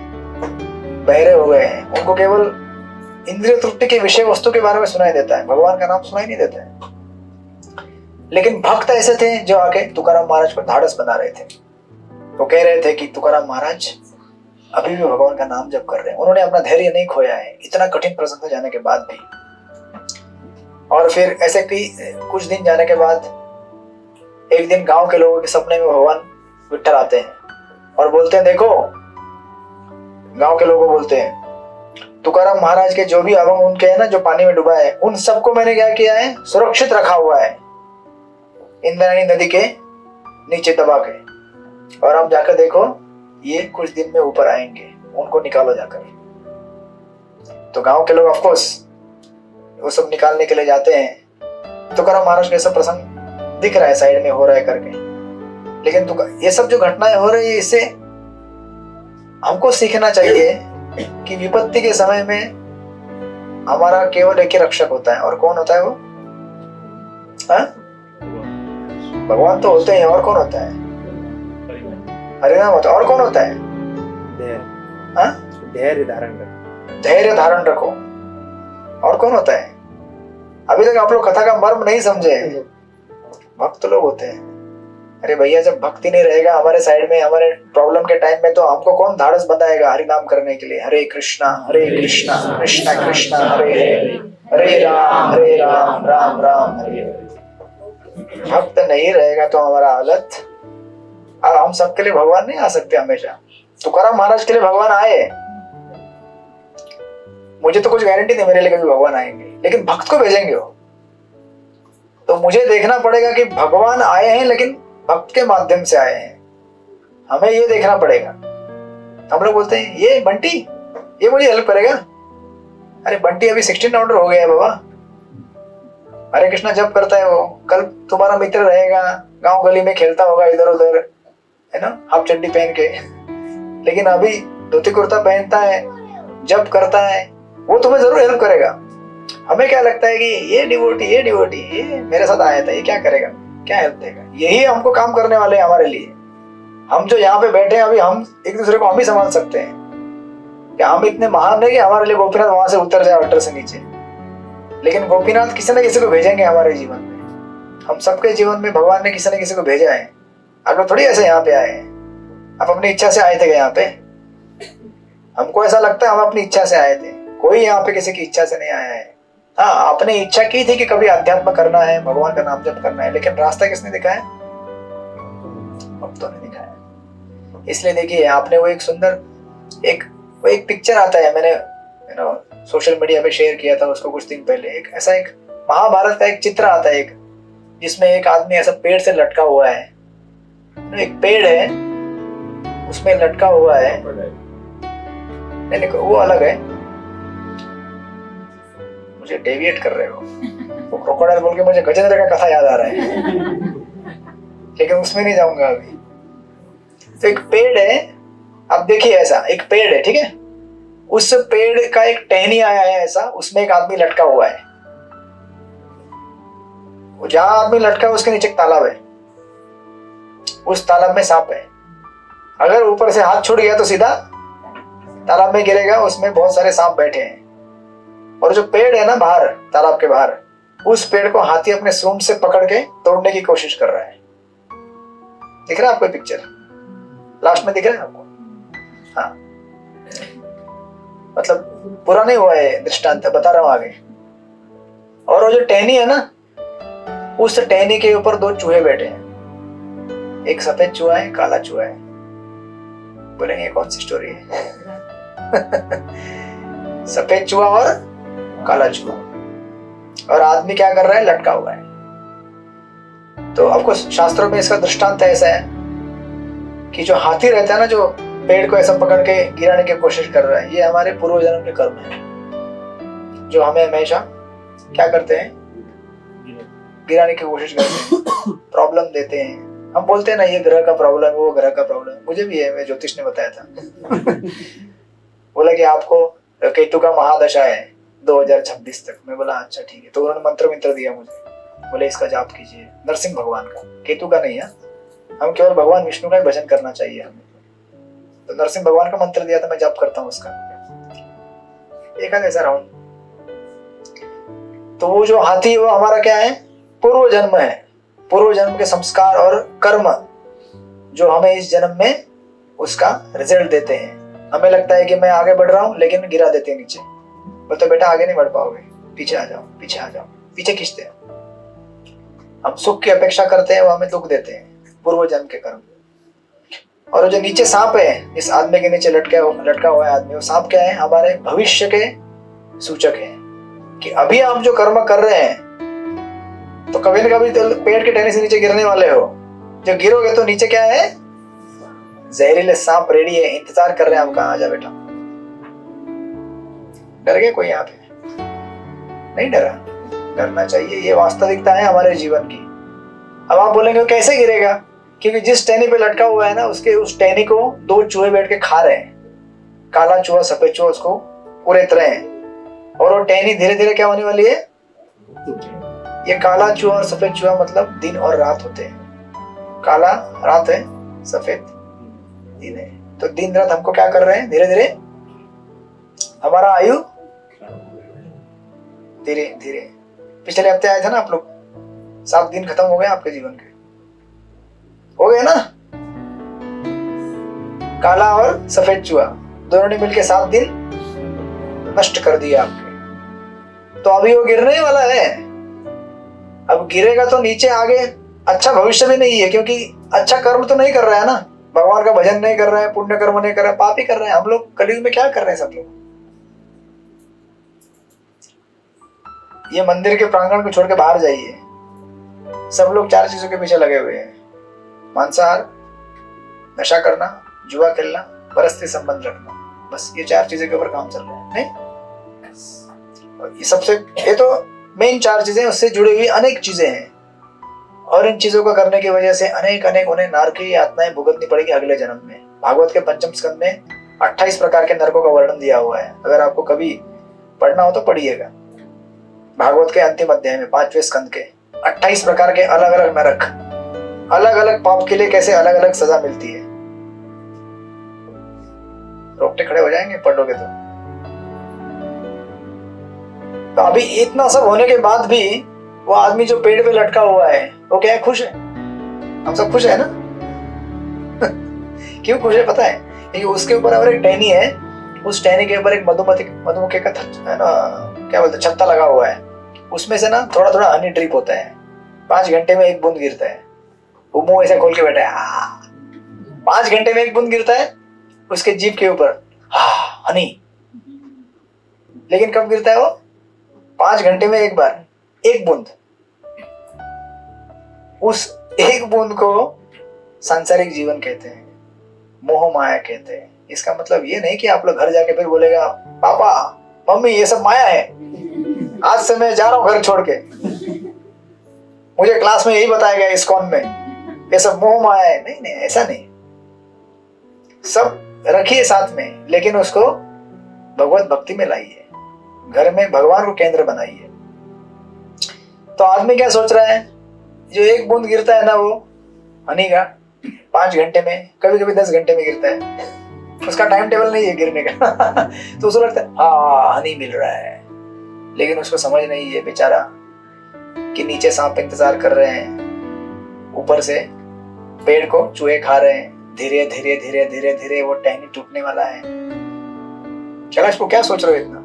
बहरे हो गए हैं। उनको केवल इंद्रिय तृप्ति के विषय वस्तु के बारे में सुनाई देता है, भगवान का नाम सुनाई नहीं देता है। लेकिन भक्त ऐसे थे जो आके तुकाराम महाराज को धाड़स बना रहे थे। वो कह रहे थे कि तुकाराम महाराज अभी भी भगवान का नाम जप कर रहे हैं, उन्होंने अपना धैर्य नहीं खोया है, इतना कठिन प्रसंग से जाने के बाद भी। और फिर ऐसे कुछ दिन जाने के बाद एक दिन गांव के लोगों के सपने में भगवान विट्ठल आते हैं और बोलते हैं, देखो, गांव के लोगों को बोलते हैं, तुकाराम महाराज के जो भी अभंग उनके हैं ना जो पानी में डुबा है, उन सबको मैंने क्या किया है? सुरक्षित रखा हुआ है इंद्रायणी नदी के नीचे दबा के। और आप जाकर देखो, ये कुछ दिन में ऊपर आएंगे, उनको निकालो जाकर। तो गांव के लोग ऑफ कोर्स वो सब निकालने के लिए जाते हैं। तुकाराम महाराज का ऐसा प्रसंग दिख रहा है साइड में हो रहा है करके, लेकिन ये सब जो घटनाएं हो रही है, इससे हमको सीखना चाहिए कि विपत्ति के समय में हमारा केवल एक ही रक्षक होता है। और कौन होता है वो? भगवान तो होते हैं, और कौन होता है? हरिनाम होता है। और कौन होता है? धैर्य धारण रखो। धैर्य धारण रखो। और कौन होता है? अभी तक आप लोग कथा का मर्म नहीं समझे। भक्त लोग होते हैं। अरे भैया, जब भक्ति नहीं रहेगा हमारे साइड में, हमारे प्रॉब्लम के टाइम में, तो हमको कौन धाड़स बंधाएगा हरि नाम करने के लिए? हरे कृष्णा कृष्णा कृष्णा हरे हरे, हरे राम राम राम हरे हरे। भक्त नहीं रहेगा तो हमारा हालत, और हम सबके लिए भगवान नहीं आ सकते हमेशा। तुकाराम महाराज के लिए भगवान आए, मुझे तो कुछ गारंटी नहीं मेरे लिए कभी भगवान आएंगे, लेकिन भक्त को भेजेंगे वो। तो मुझे देखना पड़ेगा कि भगवान आए हैं लेकिन भक्त के माध्यम से आए हैं, हमें ये देखना पड़ेगा। हम लोग बोलते हैं ये बंटी ये मुझे हेल्प करेगा, अरे बंटी अभी 16 राउंडर हो गया है बाबा, हरे कृष्णा जप करता है वो, कल तुम्हारा मित्र रहेगा, गांव गली में खेलता होगा इधर उधर, है ना, हाफ चड्डी पहन के, लेकिन अभी धोती कुर्ता पहनता है, जप करता है, वो तुम्हें जरूर हेल्प करेगा। हमें क्या लगता है कि ये डिवोटी ये मेरे साथ आया था, ये क्या करेगा, क्या हेल्प देगा। यही हमको काम करने वाले हैं हमारे लिए। हम जो यहाँ पे बैठे हैं अभी, हम एक दूसरे को हम ही संभाल सकते हैं। क्या हम इतने महान नहीं कि हमारे लिए गोपीनाथ वहां से उतर जाए अट्टर से नीचे, लेकिन गोपीनाथ किसी न किसी को भेजेंगे हमारे जीवन में। हम सबके जीवन में भगवान ने किसी न किसी को भेजा है। आप लोग थोड़ी ऐसे यहाँ पे आए हैं, आप अपनी इच्छा से आए थे यहाँ पे। हमको ऐसा लगता है हम अपनी इच्छा से आए थे, कोई यहाँ पे किसी की इच्छा से नहीं आया है। हाँ, आपने इच्छा की थी कि कभी अध्यात्म करना है, भगवान का नाम जप करना है, लेकिन रास्ता किसने दिखाया? भक्तों ने दिखाया। इसलिए देखिए, आपने वो एक सुंदर वो एक पिक्चर आता है, मैंने सोशल मीडिया पे शेयर किया था उसको कुछ दिन पहले। एक महाभारत का एक चित्र आता है, जिसमें एक आदमी ऐसा पेड़ से लटका हुआ है। एक पेड़ है, उसमें लटका हुआ है, नहीं वो अलग है, मुझे डेविएट कर रहे हो। वो क्रोकोडाइल बोल के मुझे गजेंद्र का कथा याद आ रहा है, लेकिन उसमें नहीं जाऊंगा अभी। तो एक पेड़ है, अब देखिए ऐसा एक पेड़ है, ठीक है, उस पेड़ का एक टहनी आया है ऐसा, उसमें एक आदमी लटका हुआ है। वो जहां आदमी लटका है उसके नीचे एक तालाब है, उस तालाब में सांप है। अगर ऊपर से हाथ छूट गया तो सीधा तालाब में गिरेगा, उसमें बहुत सारे सांप बैठे हैं। और जो पेड़ है ना बाहर, तालाब के बाहर, उस पेड़ को हाथी अपने सूंड से पकड़ के तोड़ने की कोशिश कर रहा है। दिख रहा है आपको पिक्चर? लास्ट में दिख रहा है आपको? हाँ, मतलब पूरा नहीं हुआ है दृष्टांत, बता रहा हूं आगे। और वो जो टहनी है ना, उस टहनी के ऊपर दो चूहे बैठे हैं, एक सफेद चूहा है, काला चूहा है। बोलेंगे कौन सी स्टोरी है? सफेद चूहा और काला चूहा, और आदमी क्या कर रहा है? लटका हुआ है। तो आपको शास्त्रों में इसका दृष्टांत ऐसा है कि जो हाथी रहता है ना, जो पेड़ को ऐसा पकड़ के गिराने की कोशिश कर रहा है, ये हमारे पूर्व जन्म के कर्म है, जो हमें हमेशा क्या करते हैं? गिराने की कोशिश करते हैं, प्रॉब्लम देते हैं। हम बोलते हैं ना, ये ग्रह का प्रॉब्लम है, वो ग्रह का प्रॉब्लम है। मुझे भी है, मैं ज्योतिष ने बताया था। बोला कि आपको केतु का महादशा है 2026 तक। मैं बोला अच्छा ठीक है। तो उन्होंने मंत्र दिया मुझे, बोले इसका जाप कीजिए, नरसिंह भगवान का, केतु का नहीं है। हम केवल भगवान विष्णु का ही भजन करना चाहिए हमें। तो नरसिंह भगवान का मंत्र दिया था, मैं जाप करता हूँ उसका। एक ऐसा राउंड। तो वो जो हाथी, वो हमारा क्या है? पूर्व जन्म है। पूर्व जन्म के संस्कार और कर्म जो हमें इस जन्म में उसका रिजल्ट देते हैं। हमें लगता है कि मैं आगे बढ़ रहा हूँ, लेकिन गिरा देते हैं नीचे। बोलते बेटा आगे नहीं बढ़ पाओगे, पीछे आ जाओ, पीछे आ जाओ, पीछे खींचते हैं। हम सुख की अपेक्षा करते हैं, वो हमें दुख देते हैं, पूर्व जन्म के कर्म। और जो नीचे सांप है, इस आदमी के नीचे लटका हुआ है आदमी, वो सांप क्या है? हमारे भविष्य के सूचक है कि अभी आप जो कर्म कर रहे हैं, तो कभी न कभी तो पेड़ के टहनी से नीचे गिरने वाले हो। जब गिरोगे तो नीचे क्या है? जहरीले सांप रेडी है, इंतजार कर रहे हैं आपका, आजा बेटा। डर गए कोई यहाँ पे? नहीं डरा, डरना चाहिए। ये वास्तविकता है हमारे जीवन की। अब आप बोलेंगे कैसे गिरेगा? क्योंकि जिस टहनी पे लटका हुआ है ना, उसके उस टहनी को दो चूहे बैठ के खा रहे हैं। काला चूहा, सफेद चूहा उसको कुरेद रहे हैं। और वो टहनी धीरे धीरे क्या होने वाली है? ये काला चूहा और सफेद चूहा मतलब दिन और रात होते हैं। काला रात है, सफेद दिन है। तो दिन रात हमको क्या कर रहे हैं? धीरे धीरे हमारा आयु धीरे धीरे। पिछले हफ्ते आए थे ना आप लोग, 7 दिन खत्म हो गए आपके जीवन के, हो गए ना? काला और सफेद चूहा दोनों ने मिलकर 7 दिन नष्ट कर दिए आपके। तो अभी वो गिरने वाला है। अब गिरेगा तो नीचे आगे अच्छा भविष्य भी नहीं है, क्योंकि अच्छा कर्म तो नहीं कर रहा है ना, भगवान का भजन नहीं कर रहा है, पुण्य कर्म नहीं कर रहा है, पाप ही कर रहे हैं। हम लोग कलयुग में क्या कर रहे हैं सब लोग? ये मंदिर के प्रांगण को छोड़ के बाहर जाइए, सब लोग 4 चीजों के पीछे लगे हुए हैं। मांसाहार, नशा करना, जुआ खेलना, परस्त्री संबंध रखना, बस ये 4 चीजों के ऊपर काम चल रहा है। नहीं ये तो मेन 4 चीजें, उससे जुड़ी हुई अनेक चीजें हैं, और इन चीजों को करने की वजह से अनेक उन्हें नरक की यातनाएं भुगतनी पड़ेगी अगले जन्म में। भागवत के 5म स्कंद में 28 प्रकार के नरकों का वर्णन दिया हुआ है। अगर आपको कभी पढ़ना हो तो पढ़िएगा। भागवत के अंतिम अध्याय में 5वें स्कंद के 28 प्रकार के अलग अलग नरक, अलग अलग पाप के लिए कैसे अलग अलग सजा मिलती है। रोकटे खड़े हो जाएंगे पढ़ोगे तो अभी इतना सब होने के बाद भी वो आदमी जो पेड़ पे लटका हुआ है वो क्या है? खुश है। हम सब खुश है ना? क्यों खुश है पता है? क्योंकि उसके ऊपर अगर एक टहनी है, उस टहनी के ऊपर एक मधुमक्खी का है ना, क्या बोलते, छत्ता लगा हुआ है। उसमें से ना थोड़ा थोड़ा हनी ड्रिप होता है। 5 घंटे में 1 बूंद गिरता है। वो मुंह ऐसे खोल के बैठा है। 5 घंटे में 1 बूंद गिरता है उसके जीभ के ऊपर, हनी। लेकिन कब गिरता है वो? 5 घंटे में 1 बार 1 बूंद। उस 1 बूंद को सांसारिक जीवन कहते हैं, मोह माया कहते हैं। इसका मतलब ये नहीं कि आप लोग घर जाके फिर बोलेगा पापा मम्मी ये सब माया है, आज से मैं जा रहा हूं घर छोड़ के, मुझे क्लास में यही बताया गया इस्कॉन में ये सब मोह माया है। नहीं नहीं, ऐसा नहीं। सब रखिए साथ में, लेकिन उसको भगवत भक्ति में लाइए, घर में भगवान को केंद्र बनाइए। तो आदमी क्या सोच रहा है? जो 1 बूंद गिरता है ना वो हनी का, 5 घंटे में, कभी कभी 10 घंटे में गिरता है, उसका टाइम टेबल नहीं है गिरने का। तो उसको लगता है हाँ हनी मिल रहा है, लेकिन उसको समझ नहीं है बेचारा कि नीचे सांप इंतजार कर रहे हैं, ऊपर से पेड़ को चूहे खा रहे हैं। धीरे धीरे धीरे धीरे धीरे वो टहनी टूटने वाला है। कैलाश को क्या सोच रहे हो इतना?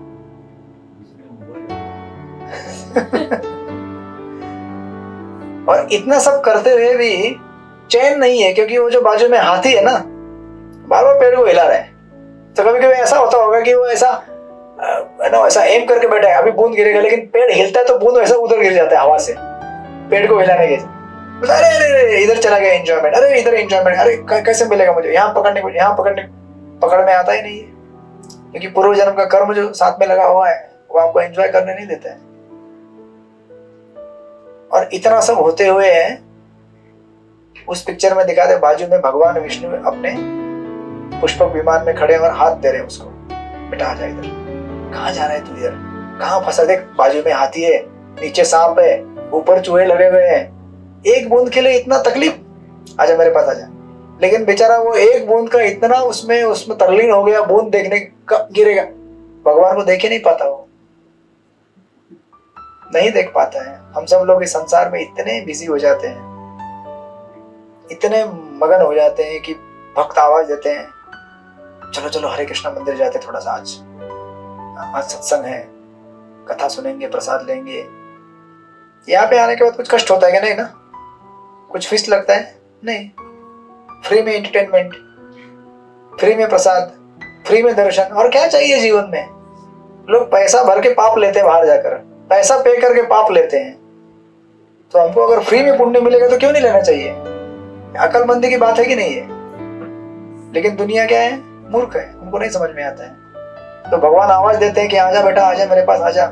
और इतना सब करते हुए भी चैन नहीं है, क्योंकि वो जो बाजू में हाथी है ना, बार बार पेड़ को हिला रहा है। तो कभी कभी ऐसा होता होगा कि वो ऐसा ऐसा एम करके बैठा है, अभी बूंद गिरेगा, लेकिन पेड़ हिलता है तो बूंद ऐसा उधर गिर जाता है हवा से, पेड़ को हिलाने के। अरे अरे इधर चला गया एंजॉयमेंट, अरे इधर एंजॉयमेंट, अरे कैसे मिलेगा मुझे? यहाँ पकड़ में आता ही नहीं है, क्योंकि पूर्व जन्म का कर्म जो साथ में लगा हुआ है वो आपको एंजॉय करने नहीं देता है। और इतना सब होते हुए उस पिक्चर में दिखाते बाजू में भगवान विष्णु अपने पुष्पक विमान में खड़े और हाथ दे रहे हैं उसको, बेटा आ जा इधर। कहाँ जा रहा है तू? इधर कहाँ फंसा? देख बाजू में हाथी है, नीचे सांप है, ऊपर चूहे लगे हुए हैं। 1 बूंद के लिए इतना तकलीफ, आजा मेरे पास आजा। लेकिन बेचारा वो 1 बूंद का इतना उसमें तरलीन हो गया, बूंद देखने कब गिरेगा, भगवान को देख ही नहीं पाता, वो नहीं देख पाता है। हम सब लोग इस संसार में इतने बिजी हो जाते हैं, इतने मगन हो जाते हैं कि भक्त आवाज देते हैं चलो चलो हरे कृष्णा मंदिर जाते, थोड़ा सा आज सत्संग है, कथा सुनेंगे, प्रसाद लेंगे। यहाँ पे आने के बाद कुछ कष्ट होता है क्या? नहीं ना, कुछ फीस लगता है? नहीं। फ्री में एंटरटेनमेंट, फ्री में प्रसाद, फ्री में दर्शन, और क्या चाहिए जीवन में? लोग पैसा भर के पाप लेते हैं, बाहर जाकर पैसा पे करके पाप लेते हैं। तो हमको अगर फ्री में पुण्य मिलेगा तो क्यों नहीं लेना चाहिए? अकलमंदी की बात है कि नहीं है? लेकिन दुनिया क्या है? मूर्ख है, उनको नहीं समझ में आता है। तो भगवान आवाज देते हैं कि आजा बेटा आजा मेरे पास आजा,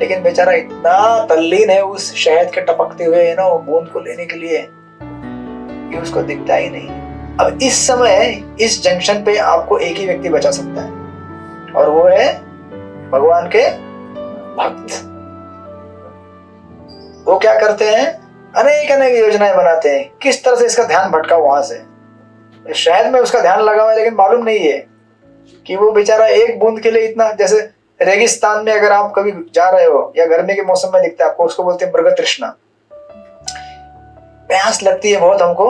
लेकिन बेचारा इतना तल्लीन है उस शहद के टपकते हुए वो बूंद को लेने के लिए कि उसको दिखता ही नहीं। अब इस समय इस जंक्शन पे आपको एक ही व्यक्ति बचा सकता है, और वो है भगवान के भक्त। वो क्या करते हैं? अनेक योजनाएं बनाते हैं, किस तरह से इसका ध्यान भटका वहां से। शायद में उसका ध्यान लगा हुआ है, लेकिन मालूम नहीं है कि वो बेचारा 1 बूंद के लिए इतना, जैसे रेगिस्तान में अगर आप कभी जा रहे हो या गर्मी के मौसम में दिखता है आपको, उसको बोलते हैं मृग तृष्णा। प्यास लगती है बहुत हमको,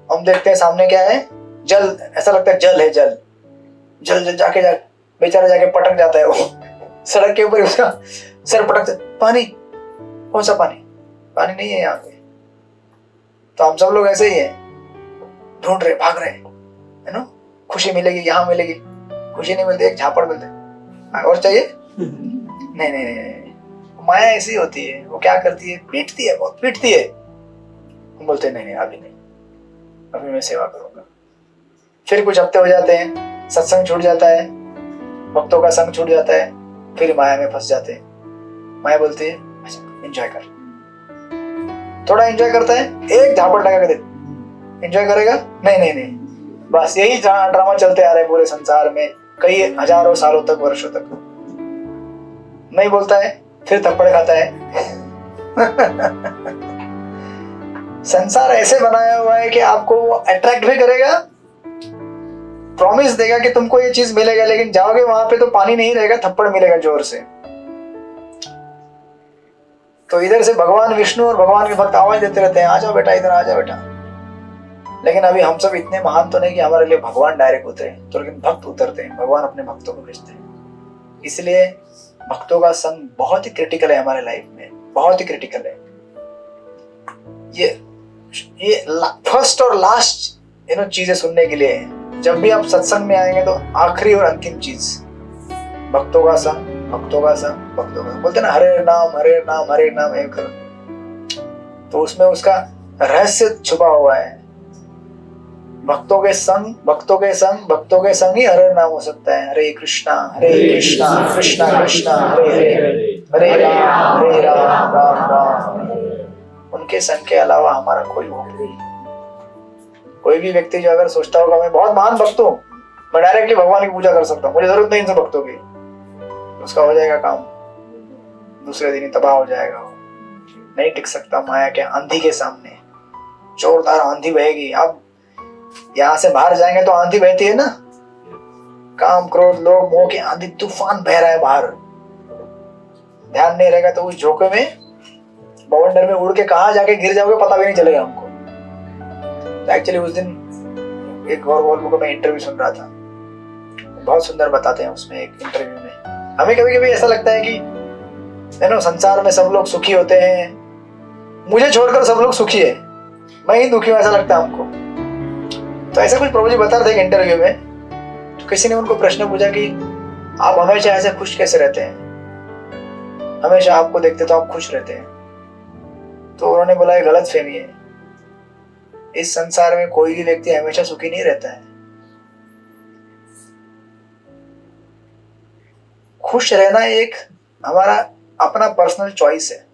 हम देखते हैं सामने क्या है? जल, ऐसा लगता है जल है, जल जल जाके बेचारा जाके पटक जाता है वो सड़क के ऊपर, उसका सर पटक। पानी? कौन सा पानी? पानी नहीं है यहाँ पे। तो हम सब लोग ऐसे ही हैं, ढूंढ रहे, भाग रहे है ना, खुशी मिलेगी, यहाँ मिलेगी, खुशी नहीं मिलती, एक झापड़ मिलते, और चाहिए? नहीं नहीं नहीं, माया ऐसी होती है, वो क्या करती है? पीटती है, बहुत पीटती है। हम बोलते नहीं नहीं अभी नहीं, अभी मैं सेवा करूंगा। फिर कुछ हफ्ते हो जाते हैं, सत्संग छूट जाता है, भक्तों का संग छूट जाता है, फिर माया में फंस जाते हैं। माया बोलती है अच्छा एंजॉय कर, थोड़ा एंजॉय करता है, एक झापड़ लगा के दे, एंजॉय करेगा नहीं नहीं नहीं, बस यही ड्रामा चलते आ रहे हैं पूरे संसार में कई हजारों सालों तक, वर्षों तक। नहीं बोलता है फिर थप्पड़ खाता है। संसार ऐसे बनाया हुआ है कि आपको वो अट्रैक्ट भी करेगा, प्रॉमिस देगा कि तुमको ये चीज मिलेगा, लेकिन जाओगे वहां पे तो पानी नहीं रहेगा, थप्पड़ मिलेगा जोर से। तो इधर से भगवान विष्णु और भगवान के भक्त आवाज देते रहते हैं आ जाओ बेटा, इधर आ जाओ बेटा। लेकिन अभी हम सब इतने महान तो नहीं कि हमारे लिए भगवान डायरेक्ट उतरे, तो लेकिन भक्त उतरते हैं, भगवान अपने भक्तों को भेजते हैं। इसलिए भक्तों का संग बहुत ही क्रिटिकल है हमारे लाइफ में, बहुत ही क्रिटिकल है। ये फर्स्ट और लास्ट चीजें सुनने के लिए है। जब भी आप सत्संग में आएंगे तो आखिरी और अंतिम चीज भक्तों का संग, भक्तों का संग, भक्तों का संग। बोलते ना हरे नाम हरे नाम हरे नाम एक करो, तो उसमें उसका रहस्य छुपा हुआ है। भक्तों के संग, भक्तों के संग, भक्तों के संग ही हरे नाम हो सकता है। हरे कृष्णा कृष्णा कृष्णा हरे हरे, हरे राम राम राम। उनके संग के अलावा हमारा कोई वो नहीं। कोई भी व्यक्ति जो अगर सोचता होगा मैं बहुत महान भक्त हूँ, मैं डायरेक्टली भगवान की पूजा कर सकता हूँ, मुझे जरूरत नहीं इन सब भक्तों की, उसका हो जाएगा काम, दूसरे दिन ही तबाह हो जाएगा। वो नहीं टिक सकता माया के आंधी के सामने। जोरदार आंधी बहेगी, अब यहाँ से बाहर जाएंगे तो आंधी बहती है ना, काम क्रोध लोभ मोह की आंधी, तूफान बह रहा है बाहर। ध्यान नहीं रहेगा तो उस झोंके में, बवंडर में उड़ के कहाँ जाके गिर जाओगे पता भी नहीं चलेगा हमको। तो एक्चुअली उस दिन एक गौरव बुक में इंटरव्यू सुन रहा था, बहुत सुंदर बताते हैं उसमें एक इंटरव्यू में। हमें कभी कभी ऐसा लगता है कि संसार में सब लोग सुखी होते हैं, मुझे छोड़कर सब लोग सुखी है, मैं ही दुखी हूं, ऐसा लगता है हमको। तो ऐसा कुछ प्रभु जी बता रहे थे इंटरव्यू में। तो किसी ने उनको प्रश्न पूछा कि आप हमेशा ऐसे खुश कैसे रहते हैं, हमेशा आपको देखते तो आप खुश रहते हैं। तो उन्होंने बोला ये गलत फहमी है, इस संसार में कोई भी व्यक्ति हमेशा सुखी नहीं रहता है। खुश रहना एक हमारा अपना पर्सनल चॉइस है।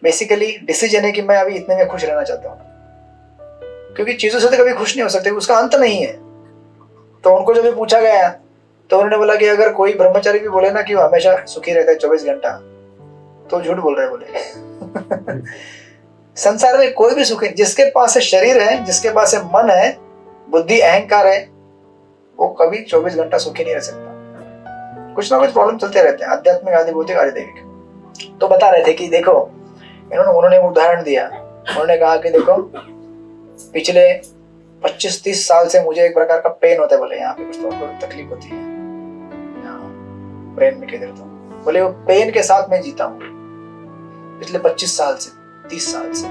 बेसिकली डिसीजन है कि मैं अभी इतने में खुश रहना चाहता हूँ, क्योंकि चीजों से तो कभी खुश नहीं हो सकते, उसका अंत नहीं है। तो उनको जब पूछा गया तो उन्होंने बोला कि अगर कोई ब्रह्मचारी भी बोले ना कि वो हमेशा सुखी रहता है 24 घंटा, तो झूठ बोल रहे बोले। संसार में कोई भी सुखी, जिसके पास है शरीर है, जिसके पास है मन है, बुद्धि अहंकार है, वो कभी 24 घंटा सुखी नहीं रह सकता। कुछ ना कुछ प्रॉब्लम चलते रहते हैं, आध्यात्मिक आदि भौतिक आदि दैविक। तो बता रहे थे कि देखो, उन्होंने उदाहरण दिया। उन्होंने कहा कि देखो पिछले 25-30 साल से मुझे एक प्रकार का पेन होता है, बोले यहाँ पे कुछ तो तकलीफ होती है ब्रेन में किधर, तो बोले वो पेन के साथ मैं जीता हूँ पिछले 25 साल से 30 साल से।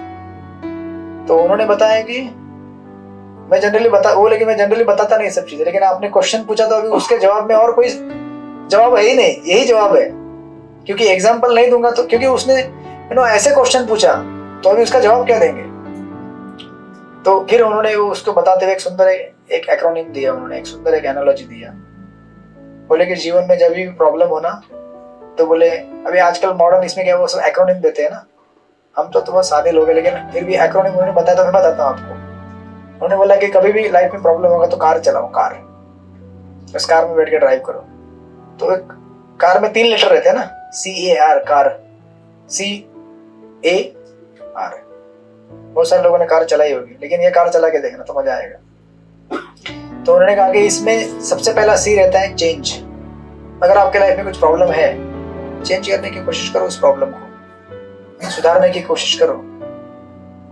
तो उन्होंने बताया कि मैं जनरली बताता नहीं सब चीजें, लेकिन आपने क्वेश्चन पूछा तो अभी उसके जवाब में और कोई जवाब है ही नहीं, यही जवाब है। क्योंकि एग्जाम्पल नहीं दूंगा तो, क्योंकि उसने ऐसे क्वेश्चन पूछा तो अभी उसका जवाब क्या देंगे। तो फिर उन्होंने उसको बताते हुए एक सुंदर एक एक्रोनिम दिया, उन्होंने एक सुंदर एक एनालॉजी दिया। बोले कि जीवन में जब भी प्रॉब्लम हो ना, तो बोले अभी आजकल मॉडर्न इसमें क्या वो एक्रोनिम देते हैं ना, हम तो बहुत सादे लोग हैं, लेकिन फिर भी एक्रोनिम उन्होंने बताया तो मैं बताता हूँ आपको। उन्होंने बोला कि कभी भी लाइफ में प्रॉब्लम होगा तो कार चलाओ, कार, उस कार में बैठ के ड्राइव करो। तो एक कार में 3 लेटर रहते हैं ना, CAR, कार, CAR। बहुत सारे लोगों ने कार चलाई होगी, लेकिन ये कार चला के देखना तो मजा आएगा। तो उन्होंने कहा कि इसमें सबसे पहला C रहता है चेंज। अगर आपके लाइफ में कुछ प्रॉब्लम है, चेंज करने की कोशिश करो, उस प्रॉब्लम को सुधारने की कोशिश करो।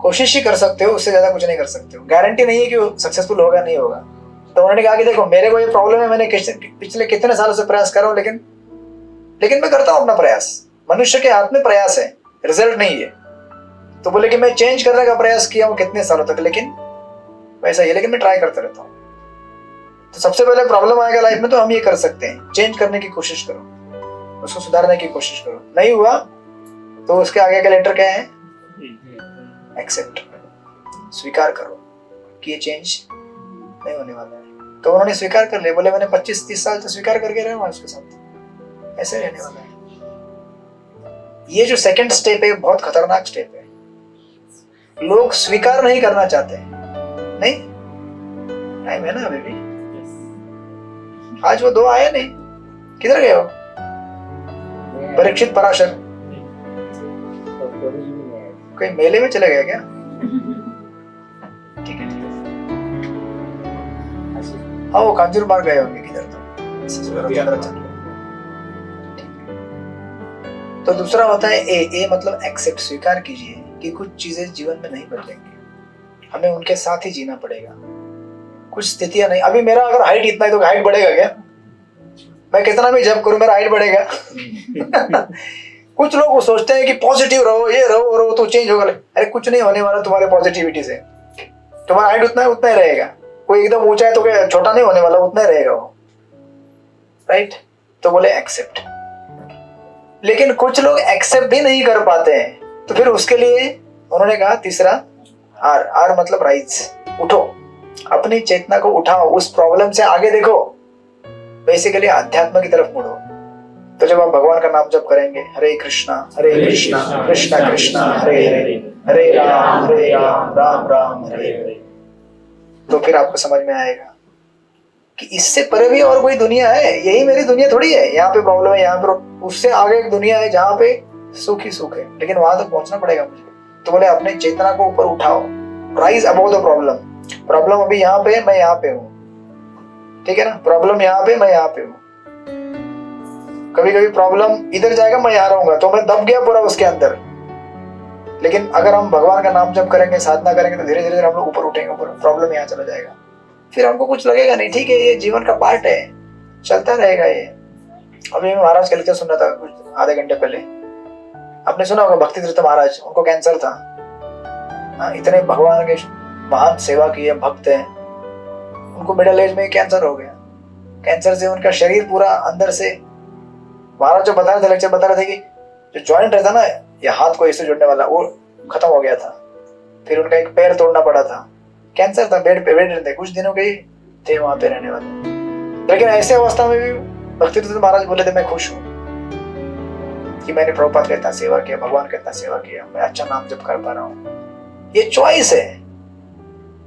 कोशिश ही कर सकते हो, उससे ज्यादा कुछ नहीं कर सकते हो। गारंटी नहीं है कि वो सक्सेसफुल होगा नहीं होगा। तो उन्होंने कहा कि देखो मेरे को ये प्रॉब्लम है, मैंने पिछले कितने सालों से प्रयास कर रहा हूँ, लेकिन मैं करता हूँ अपना प्रयास। मनुष्य के हाथ में प्रयास है, रिजल्ट नहीं है। तो बोले कि मैं चेंज करने का प्रयास किया हूँ कितने सालों तक, लेकिन वैसा ही है, लेकिन मैं ट्राई करता रहता हूँ। तो सबसे पहले प्रॉब्लम आएगा लाइफ में तो हम ये कर सकते हैं, चेंज करने की कोशिश करो, उसको सुधारने की कोशिश करो। नहीं हुआ तो उसके आगे का लेटर क्या है, एक्सेप्ट, स्वीकार करो कि ये चेंज नहीं होने वाला है। तो उन्होंने स्वीकार कर लिया। बोले मैंने 25-30 साल से स्वीकार करके रहा हूँ उसके साथ, ऐसे रहने वाला है। ये जो सेकंड स्टेप है बहुत खतरनाक स्टेप है। लोग स्वीकार नहीं करना चाहते। नहीं, टाइम है ना अभी भी। आज वो दो आए नहीं, किधर गए हो? परीक्षित, पराशर कोई मेले में चले गए क्या? ठीक है, हाँ वो कांजूर मार गए होंगे किधर तो दूसरा होता है ए मतलब एक्सेप्ट, स्वीकार कीजिए कि कुछ चीजें जीवन में नहीं बदलेंगी, हमें उनके साथ ही जीना पड़ेगा। कुछ स्थितियां नहीं, अभी मेरा अगर हाइट इतना है तो हाइट बढ़ेगा क्या? मैं कितना भी जब करूं मेरा हाइट बढ़ेगा? कुछ लोग वो सोचते हैं कि पॉजिटिव रहो, ये रहो तो चेंज होगा। अरे कुछ नहीं होने वाला तुम्हारे पॉजिटिविटी से। तुम्हारा हाइट उतना ही रहेगा। कोई एकदम ऊंचा है तो क्या छोटा नहीं होने वाला, उतना ही रहेगा वो, राइट? तो बोले एक्सेप्ट। लेकिन कुछ लोग एक्सेप्ट भी नहीं कर पाते हैं, तो फिर उसके लिए उन्होंने कहा तीसरा आर मतलब राइज, उठो, अपनी चेतना को उठाओ, उस प्रॉब्लम से आगे देखो, बेसिकली अध्यात्म की तरफ मुड़ो। तो जब आप भगवान का नाम जप करेंगे, हरे कृष्णा कृष्णा कृष्णा हरे हरे, हरे राम राम राम हरे हरे, तो फिर आपको समझ में आएगा कि इससे परे भी और कोई दुनिया है। यही मेरी दुनिया थोड़ी है, यहाँ पे प्रॉब्लम है, यहाँ पे उससे आगे एक दुनिया है जहाँ पे सुख ही सुख है, लेकिन वहां तक पहुंचना पड़ेगा मुझे। तो बोले अपने चेतना को ऊपर उठाओ, rise above the problem. Problem अभी यहाँ पे है, मैं यहाँ पे हूँ, ठीक है ना? प्रॉब्लम यहाँ पे, मैं यहाँ पे हूँ। कभी कभी प्रॉब्लम इधर जाएगा, मैं यहाँ रहूंगा, तो मैं दब गया पूरा उसके अंदर। लेकिन अगर हम भगवान का नाम जप करेंगे, साधना करेंगे, तो धीरे धीरे हम लोग ऊपर उठेंगे, ऊपर प्रॉब्लम यहाँ चला जाएगा। फिर हमको कुछ लगेगा नहीं, ठीक है ये जीवन का पार्ट है, चलता रहेगा ये। अभी मैं महाराज के लेक्चर सुन रहा था कुछ आधे घंटे पहले। आपने सुना होगा भक्ति तीर्थ महाराज, उनको कैंसर था। इतने भगवान के महान सेवा की है, भक्त हैं, उनको मिडिल एज में कैंसर हो गया। कैंसर से उनका शरीर पूरा अंदर से, महाराज जो बता रहे थे, लेक्चर बता रहे थे कि जो जॉइंट रहता ना, या हाथ को इससे जुड़ने वाला, वो खत्म हो गया था। फिर उनका एक पैर तोड़ना पड़ा था, कैंसर था, बेड पे रहते, कुछ दिनों के ही थे वहां पे रहने वाले। लेकिन ऐसे अवस्था में भी भक्ति तीर्थ महाराज बोले थे मैं खुश हूँ कि मैंने प्रभुपाद का इतना सेवा किया, भगवान का इतना सेवा किया, मैं अच्छा नाम जप कर पा रहा हूँ। ये चॉइस है,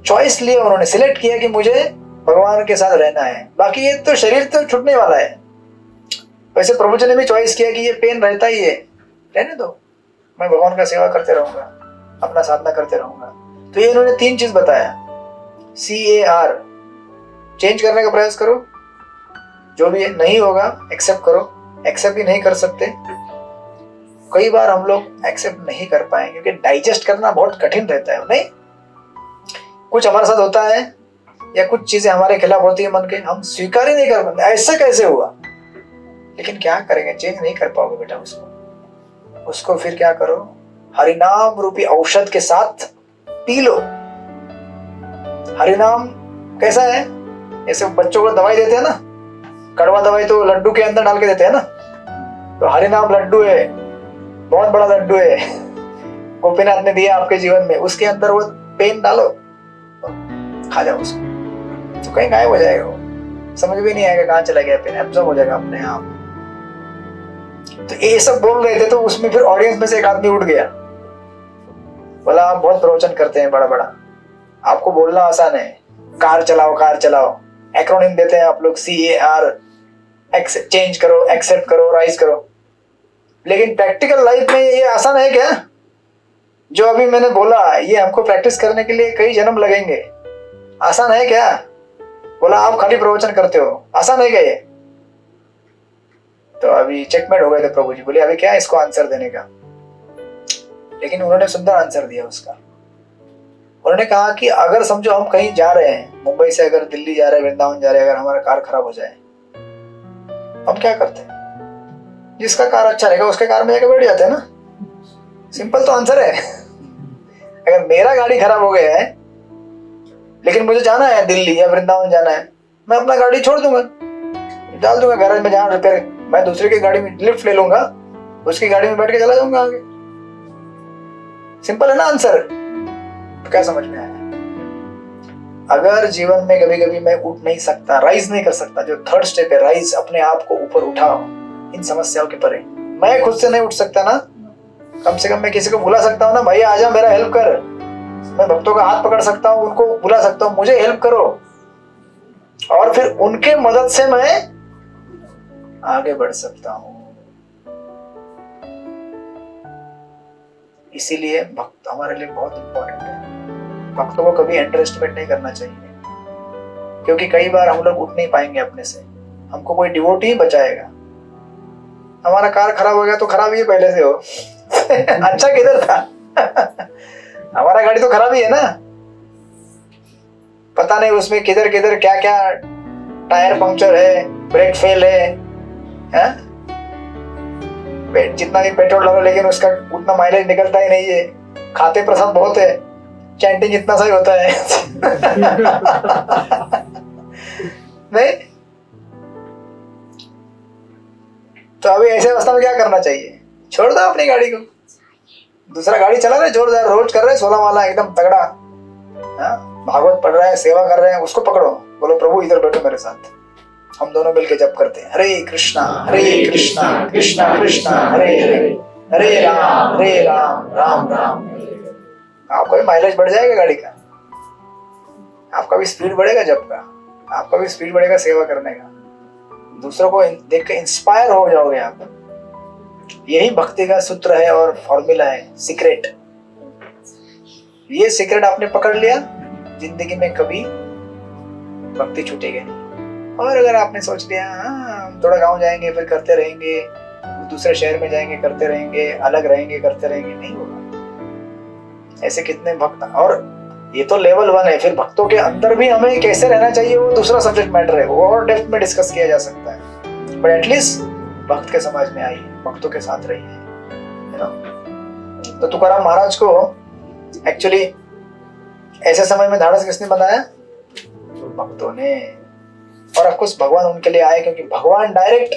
चॉइस लिया उन्होंने, सिलेक्ट किया कि मुझे भगवान के साथ रहना है। बाकी ये तो शरीर तो छूटने वाला है। वैसे प्रभु जी ने भी चॉइस किया कि ये पेन रहता ही है, रहने दो, मैं भगवान का सेवा करते रहूंगा, अपना साधना करते रहूंगा। तो ये इन्होंने 3 चीज बताया, CAR, चेंज करने का प्रयास करो, जो भी है नहीं होगा एक्सेप्ट करो। एक्सेप्ट भी नहीं कर सकते, कई बार हम लोग एक्सेप्ट नहीं कर पाएंगे क्योंकि डाइजेस्ट करना बहुत कठिन रहता है। नहीं, कुछ हमारे साथ होता है या कुछ चीजें हमारे खिलाफ होती है मन के, हम स्वीकार ही नहीं कर पाते, ऐसा कैसे हुआ। लेकिन क्या करेंगे, चेंज नहीं कर पाओगे बेटा उसको फिर क्या करो, हरिनाम रूपी औषध के साथ पी लो। हरिनाम कैसा है, जैसे बच्चों को दवाई देते हैं ना, कड़वा दवाई तो लड्डू के अंदर डाल के देते हैं ना, तो हरिनाम लड्डू है, बहुत बड़ा लड्डू है, गोपीनाथ ने दिया आपके जीवन में, उसके अंदर वो पेन डालो, खा जाओ उसको, तो कहीं गायब हो जाएगा वो, समझ भी नहीं आएगा कहाँ चला गया पेन, एब्जॉर्ब हो जाएगा अपने आप। तो ये सब बोल रहे थे, तो उसमें फिर ऑडियंस में से एक आदमी उठ गया, बोला आप बहुत प्रवचन करते हैं बड़ा बड़ा, आपको बोलना आसान है, कार चलाओ, एक्रोनिम देते हैं आप लोग, CAR, चेंज करो, एक्सेप्ट करो, राइज करो, लेकिन प्रैक्टिकल लाइफ में ये आसान है क्या? जो अभी मैंने बोला ये हमको प्रैक्टिस करने के लिए कई जन्म लगेंगे, आसान है क्या? बोला आप खाली प्रवचन करते हो, आसान है क्या ये? तो अभी चेकमेट हो गए थे प्रभु जी, बोले अभी क्या है इसको आंसर देने का। लेकिन उन्होंने सुंदर आंसर दिया उसका। उन्होंने कहा कि अगर समझो हम कहीं जा रहे हैं, मुंबई से अगर दिल्ली जा रहे हैं, वृंदावन जा रहे हैं, अगर हमारा कार खराब हो जाए, हम क्या करते हैं? जिसका कार अच्छा रहेगा उसके कार में जाकर बैठ जाते हैं ना, सिंपल तो आंसर है। अगर मेरा गाड़ी खराब हो गया है लेकिन मुझे जाना है दिल्ली या वृंदावन जाना है, मैं अपना गाड़ी छोड़ दूंगा, डाल दूंगा गैरेज में जहाँ रिपेयर, मैं दूसरे की गाड़ी में लिफ्ट ले लूंगा, उसकी गाड़ी में बैठ के चला जाऊंगा आगे। सिंपल है ना आंसर? तो क्या समझ में आया? अगर जीवन में कभी कभी मैं उठ नहीं सकता, राइज नहीं कर सकता, जो थर्ड स्टेप है राइज, अपने आप को ऊपर उठाओ इन समस्याओं के परे, मैं खुद से नहीं उठ सकता ना, कम से कम मैं किसी को बुला सकता हूँ ना, भैया आजा मेरा हेल्प कर। मैं भक्तों का हाथ पकड़ सकता हूँ, उनको बुला सकता हूँ, मुझे हेल्प करो, और फिर उनके मदद से मैं आगे बढ़ सकता हूँ। इसीलिए भक्त हमारे लिए बहुत इंपॉर्टेंट है। भक्तों को कभी अंडर एस्टिमेट नहीं करना चाहिए, क्योंकि कई बार हम लोग उठ नहीं पाएंगे अपने से, हमको कोई डिवोटी ही बचाएगा। हमारा कार खराब हो गया तो खराब ही है पहले से हो अच्छा किधर था हमारा गाड़ी तो खराब ही है ना, पता नहीं उसमें किधर किधर क्या क्या, टायर पंक्चर है, ब्रेक फेल है, जितना भी पेट्रोल डालो लेकिन उसका उतना माइलेज निकलता ही नहीं है। खाते प्रसाद बहुत है, कैंटीन जितना सही होता है नहीं। तो अभी ऐसे अवस्था में क्या करना चाहिए? छोड़ दो अपनी गाड़ी को, दूसरा गाड़ी चला रहे जोरदार, रोज कर रहे 16 वाला एकदम तगड़ा, भागवत पढ़ रहा है, सेवा कर रहे हैं, उसको पकड़ो, बोलो प्रभु इधर बैठो मेरे साथ, हम दोनों मिलके जप करते हैं हरे कृष्णा कृष्णा कृष्णा हरे हरे, हरे राम राम राम। आपका भी माइलेज बढ़ जाएगा गाड़ी का, आपका भी स्पीड बढ़ेगा जप का, आपका भी स्पीड बढ़ेगा सेवा करने का, दूसरों को देख के इंस्पायर हो जाओगे आप। यही भक्ति का सूत्र है और फॉर्मूला है, सीक्रेट। ये सीक्रेट आपने पकड़ लिया, जिंदगी में कभी भक्ति छूटेगी नहीं। और अगर आपने सोच लिया हम थोड़ा गांव जाएंगे फिर करते रहेंगे, दूसरे शहर में जाएंगे करते रहेंगे, अलग रहेंगे करते रहेंगे, नहीं होगा। ऐसे कितने भक्त, और ये तो लेवल 1 है, फिर भक्तों के अंदर भी हमें कैसे रहना चाहिए वो दूसरा सब्जेक्ट मैटर है, वो और डेप्थ में डिस्कस किया जा सकता है। बट एटलीस्ट भक्त के समाज में आइए, भक्तों के साथ रहिए, है ना। तो तुकाराम महाराज को एक्चुअली ऐसे समय में धाड़स किसने बनाया? तो भक्तों ने। और ऑफकोर्स भगवान उनके लिए आए, क्योंकि भगवान डायरेक्ट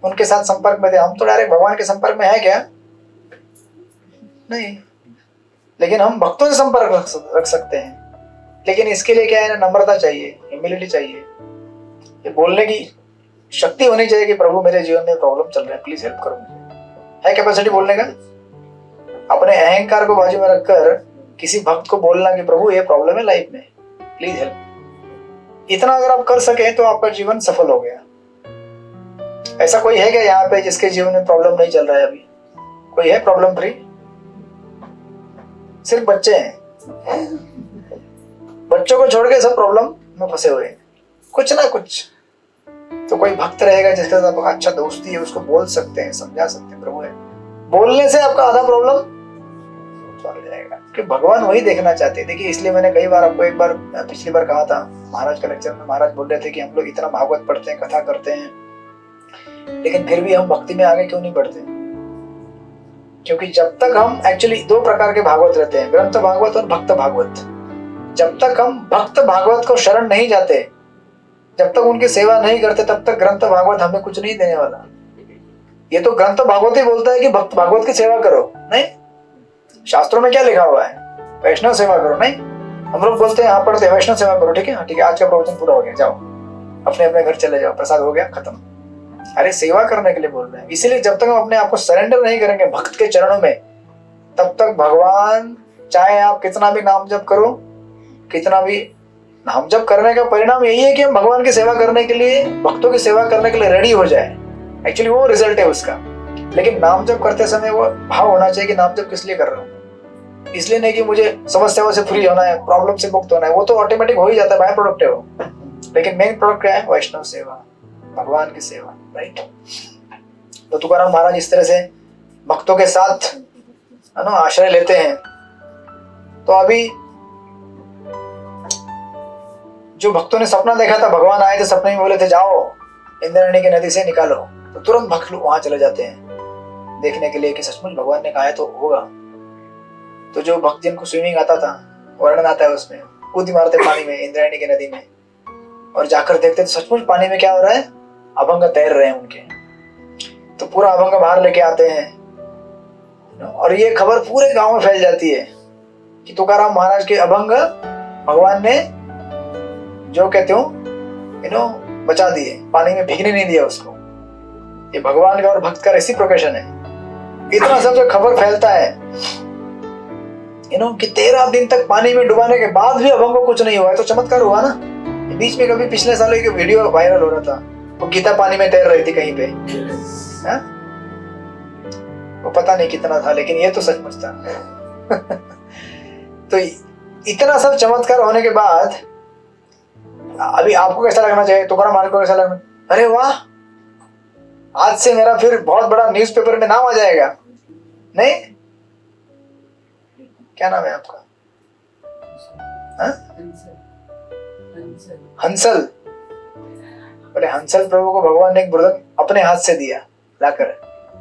उनके साथ संपर्क में थे। हम तो डायरेक्ट भगवान के संपर्क में है क्या? नहीं, लेकिन हम भक्तों से संपर्क रख सकते हैं। लेकिन इसके लिए क्या है ना, नम्रता चाहिए, ह्यूमिलिटी चाहिए, ये बोलने की शक्ति होनी चाहिए कि प्रभु मेरे जीवन में प्रॉब्लम चल रहा है, प्लीज हेल्प करो मुझे। है कैपेसिटी बोलने का? अपने अहंकार को बाजू में रखकर किसी भक्त को बोलना कि प्रभु ये प्रॉब्लम है लाइफ में, प्लीज हेल्प। इतना अगर आप कर सके तो आपका जीवन सफल हो गया। ऐसा कोई है क्या यहाँ पे जिसके जीवन में प्रॉब्लम नहीं चल रहा है? अभी कोई है प्रॉब्लम फ्री? सिर्फ बच्चे हैं बच्चों को छोड़ के सब प्रॉब्लम में फंसे हुए हैं, कुछ ना कुछ। तो कोई भक्त रहेगा जिसके साथ आपका अच्छा दोस्ती है, उसको बोल सकते हैं, समझा सकते हैं, प्रभु है, बोलने से आपका आधा प्रॉब्लम सॉल्व हो जाएगा। कि भगवान वही देखना चाहते हैं। देखिए, इसलिए मैंने कई बार आपको, एक बार पिछली बार कहा था महाराज का लेक्चर में, महाराज बोल रहे थे कि हम लोग इतना भागवत पढ़ते हैं, कथा करते हैं, लेकिन फिर भी हम भक्ति में आगे क्यों नहीं बढ़ते? क्योंकि जब तक हम, एक्चुअली 2 प्रकार के भागवत रहते हैं, ग्रंथ भागवत और भक्त भागवत। जब तक हम भक्त भागवत को शरण नहीं जाते, जब तक उनकी सेवा नहीं करते, तब तक ग्रंथ भागवत हमें कुछ नहीं देने वाला। ये तो ग्रंथ भागवत ही बोलता है कि भक्त भागवत की सेवा करो, नहीं? शास्त्रों में क्या लिखा हुआ है? वैष्णव सेवा करो, नहीं? हम लोग बोलते हैं, यहाँ पढ़ते हैं वैष्णव सेवा करो, ठीक है, ठीक है, आज का प्रवचन पूरा हो गया, जाओ अपने अपने घर चले जाओ, प्रसाद हो गया, खत्म। अरे सेवा करने के लिए बोल रहे हैं। इसीलिए जब तक हम अपने आप को सरेंडर नहीं करेंगे भक्त के चरणों में, तब तक भगवान, चाहे आप कितना भी नाम जप करो, कितना भी नाम जप करने का परिणाम यही है कि हम भगवान की सेवा करने के लिए, भक्तों की सेवा करने के लिए रेडी हो जाए। एक्चुअली वो रिजल्ट है उसका। लेकिन नाम जप करते समय वो भाव होना चाहिए कि नाम जप किस लिए कर रहा हूँ। इसलिए नहीं कि मुझे समस्याओं से फ्री होना है, प्रॉब्लम से मुक्त होना है, वो तो ऑटोमेटिक हो ही जाता है, बाय प्रोडक्ट है वो। लेकिन मेन प्रोडक्ट क्या है? वैष्णव सेवा, भगवान की सेवा, राइट। तो तुकाराम महाराज इस तरह से भक्तों के साथ, है ना, आश्रय लेते हैं। तो अभी जो भक्तों ने सपना देखा था, भगवान आए थे सपने में, बोले थे जाओ इंद्रायणी की नदी से निकालो, तो तुरंत भक्त वहां चले जाते हैं देखने के लिए कि सचमुच भगवान ने कहा है तो होगा। तो जो भक्त जिनको स्विमिंग आता था, वर्णन आता है उसमें, कूद मारते पानी में, इंद्रायणी की नदी में, और जाकर देखते तो सचमुच पानी में क्या हो रहा है? अभंग तैर रहे हैं उनके। तो पूरा अभंग बाहर लेके आते हैं और ये खबर पूरे गांव में फैल जाती है कि तुकाराम महाराज के अभंग भगवान ने, जो कहते हो बचा दिए, पानी में भीगने नहीं दिया उसको। ये भगवान का और भक्त का रेसिप्रोकेशन है। इतना सब जो खबर फैलता है कि 13 दिन तक पानी में डुबाने के बाद भी अभंग को कुछ नहीं हुआ है, तो चमत्कार हुआ ना। बीच में कभी पिछले साल एक वीडियो वायरल हो रहा था, वो गीता पानी में तैर रही थी कहीं पे, है? वो पता नहीं कितना था, लेकिन ये तो सचमुच था। तो इतना सब चमत्कार होने के बाद अभी आपको कैसा लगना चाहिए? तुकाराम महाराज को कैसा लगना? अरे वाह, आज से मेरा फिर बहुत बड़ा न्यूज़पेपर में नाम आ जाएगा। नहीं, क्या नाम है आपका? हंसल। बोले हंसल प्रभु को भगवान ने एक मृदंग अपने हाथ से दिया लाकर,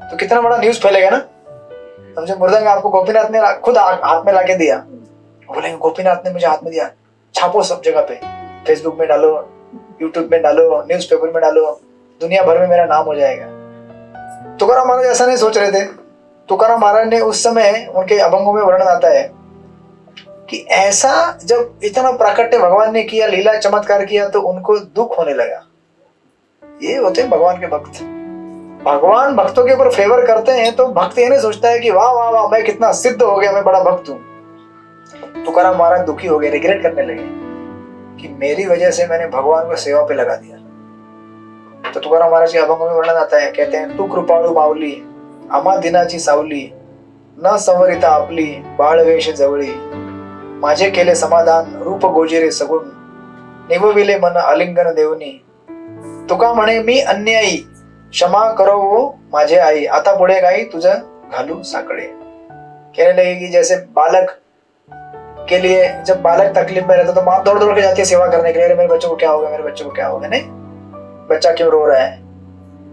तो कितना बड़ा न्यूज फैलेगा ना। समझो, मृदंग आपको गोपीनाथ ने खुद हाथ में लाके दिया। बोले गोपीनाथ ने मुझे हाथ में दिया, छापो सब जगह पे, फेसबुक में डालो, यूट्यूब में डालो, न्यूज़पेपर में डालो, दुनिया भर में मेरा नाम हो जाएगा। तुकाराम महाराज ऐसा नहीं सोच रहे थे। तुकाराम महाराज ने उस समय, उनके अभंगों में वर्णन आता है कि ऐसा जब इतना प्राकट्य भगवान ने किया, लीला चमत्कार किया, तो उनको दुख होने लगा। ये होते हैं भगवान के भक्त। भगवान भक्तों के ऊपर फेवर करते हैं तो भक्त ये नहीं सोचता है कि वाह वाह वाह मैं कितना सिद्ध हो गया, मैं बड़ा भक्त हूं। तुकाराम महाराज दुखी हो गए, रिग्रेट करने लगे कि मेरी वजह से मैंने भगवान को सेवा पे लगा दिया। तो तुकाराम महाराज के अभंगों में वर्णन आता है, कहते हैं, तू कृपाळू माऊली आम्हा दिनाची सावली, न संवरिता आपली बाळवेश जवळी, माझे केले समाधान रूप गोजिरे सगुण, निवविले मन आलिंगन देवनी, तुका म्हणे मी अन्यायी क्षमा करो वो माझे आई, आता पुढे गाई तुझं घालू साकडे। कहने लगे कि जैसे बालक के लिए, जब बालक तकलीफ में रहता तो माँ दौड़ दौड़ के जाती है सेवा करने के लिए, मेरे बच्चों को क्या होगा, मेरे बच्चों को क्या होगा, नहीं बच्चा क्यों रो रहा है।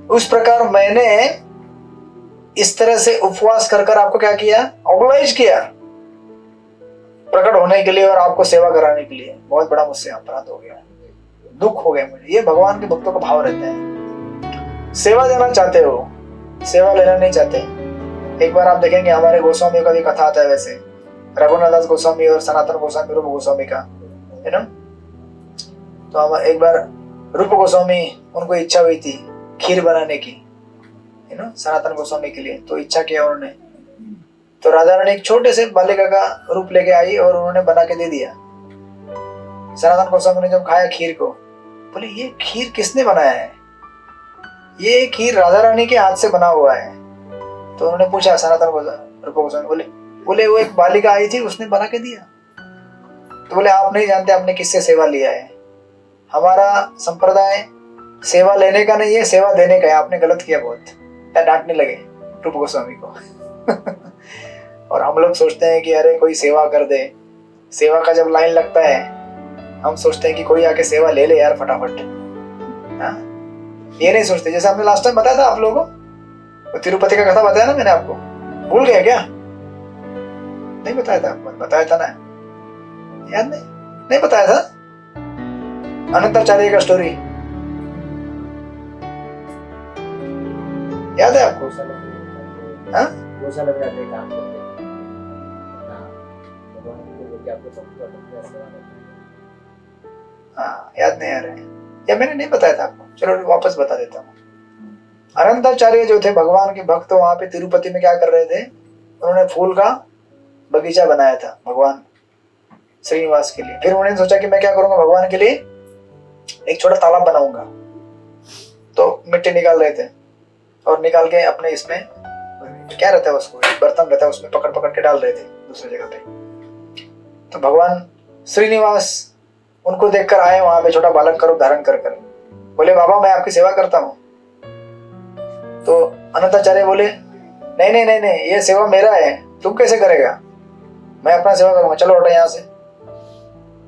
उस प्रकार मैंने इस तरह से उपवास कर कर आपको क्या किया, ऑब्लाइज किया प्रकट होने के लिए और आपको सेवा कराने के लिए। बहुत बड़ा मुझसे अपराध हो गया, दुख हो गया मुझे। ये भगवान के भक्तों का भाव रहता है। सेवा देना चाहते हो, सेवा लेना नहीं चाहते। एक बार आप देखेंगे हमारे गोस्वामी का भी कथा आता है, वैसे रघुनाथ दास गोस्वामी और सनातन गोस्वामी, रूप गोस्वामी का, है ना। तो हम एक बार रूप गोस्वामी, उनको इच्छा हुई थी खीर बनाने की, है ना, सनातन गोस्वामी के लिए। तो इच्छा किया उन्होंने, तो राधा रानी एक छोटे से बालिका का रूप लेके आई और उन्होंने बना के दे दिया। सनातन गोस्वामी ने जब खाया खीर को, बोले ये खीर किसने बनाया है? ये खीर राधा रानी के हाथ से बना हुआ है। तो उन्होंने पूछा सनातन गोस्वामी, बोले वो एक बालिका आई थी, उसने बना के दिया। तो बोले आप नहीं जानते आपने किससे सेवा लिया है। हमारा संप्रदाय सेवा लेने का नहीं है, सेवा देने का है। आपने गलत किया बहुत। डांटने लगे रूप गोस्वामी को। और हम लोग सोचते हैं कि अरे कोई सेवा कर दे। सेवा का जब लाइन लगता है हम सोचते हैं कि कोई आके सेवा ले ले यार फटाफट। हाँ, ये नहीं सोचते। जैसे हमने लास्ट टाइम बताया था आप लोगों को, तिरुपति का कथा बताया ना मैंने आपको, भूल गया क्या? नहीं बताया था आपको? बताया था ना, याद नहीं बताया था? अनंताचार्य का स्टोरी याद है आपको? हाँ, याद नहीं आ रहा है या मैंने नहीं बताया था आपको? चलो वापस बता देता हूँ। अनंताचार्य जो थे भगवान के भक्त, वहां पे तिरुपति में क्या कर रहे थे, उन्होंने फूल का बगीचा बनाया था भगवान श्रीनिवास के लिए। फिर उन्होंने सोचा कि मैं क्या करूंगा, भगवान के लिए एक छोटा तालाब बनाऊंगा। तो मिट्टी निकाल रहे थे और निकाल के अपने इसमें क्या रहता है, उसको बर्तन रहता है, उसमें पकड़ पकड़ के डाल रहे थे दूसरी जगह पे। तो भगवान श्रीनिवास उनको देखकर आए वहां पे, छोटा बालक का रूप धारण कर कर। बोले बाबा मैं आपकी सेवा करता हूँ। तो अनंताचार्य बोले नहीं नहीं नहीं नहीं, ये सेवा मेरा है, तुम कैसे करेगा, मैं अपना सेवा करूंगा, चलो हटो यहाँ से।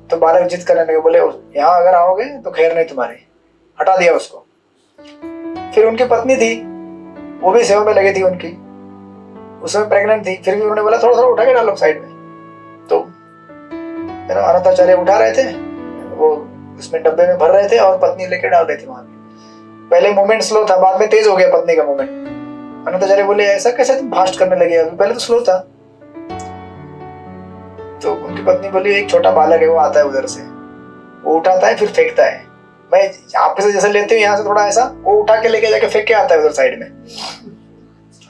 तो बालक जिद करने लगे, बोले यहाँ अगर आओगे तो खैर नहीं तुम्हारी। हटा दिया उसको। फिर उनकी पत्नी थी, वो भी सेवा में लगी थी उनकी, उसमें प्रेग्नेंट थी। फिर भी उन्होंने बोला थोड़ा थोड़ा उठा के डालो साइड में। तो अनंताचार्य उठा रहे थे, वो उसमें डब्बे में भर रहे थे और पत्नी लेके डाल रही थी वहां। पहले मूवमेंट स्लो था, बाद में तेज हो गया पत्नी का मूवमेंट। अनंताचार्य बोले ऐसा कैसे तुम फास्ट करने लगे, अभी पहले तो स्लो था। तो उनकी पत्नी बोली एक छोटा बालक है, वो आता है उधर से, वो उठाता है फिर फेंकता है। मैं आप से जैसे लेती हूँ यहाँ से थोड़ा ऐसा, वो उठा के लेके जाके फेंक के आता है उधर साइड में।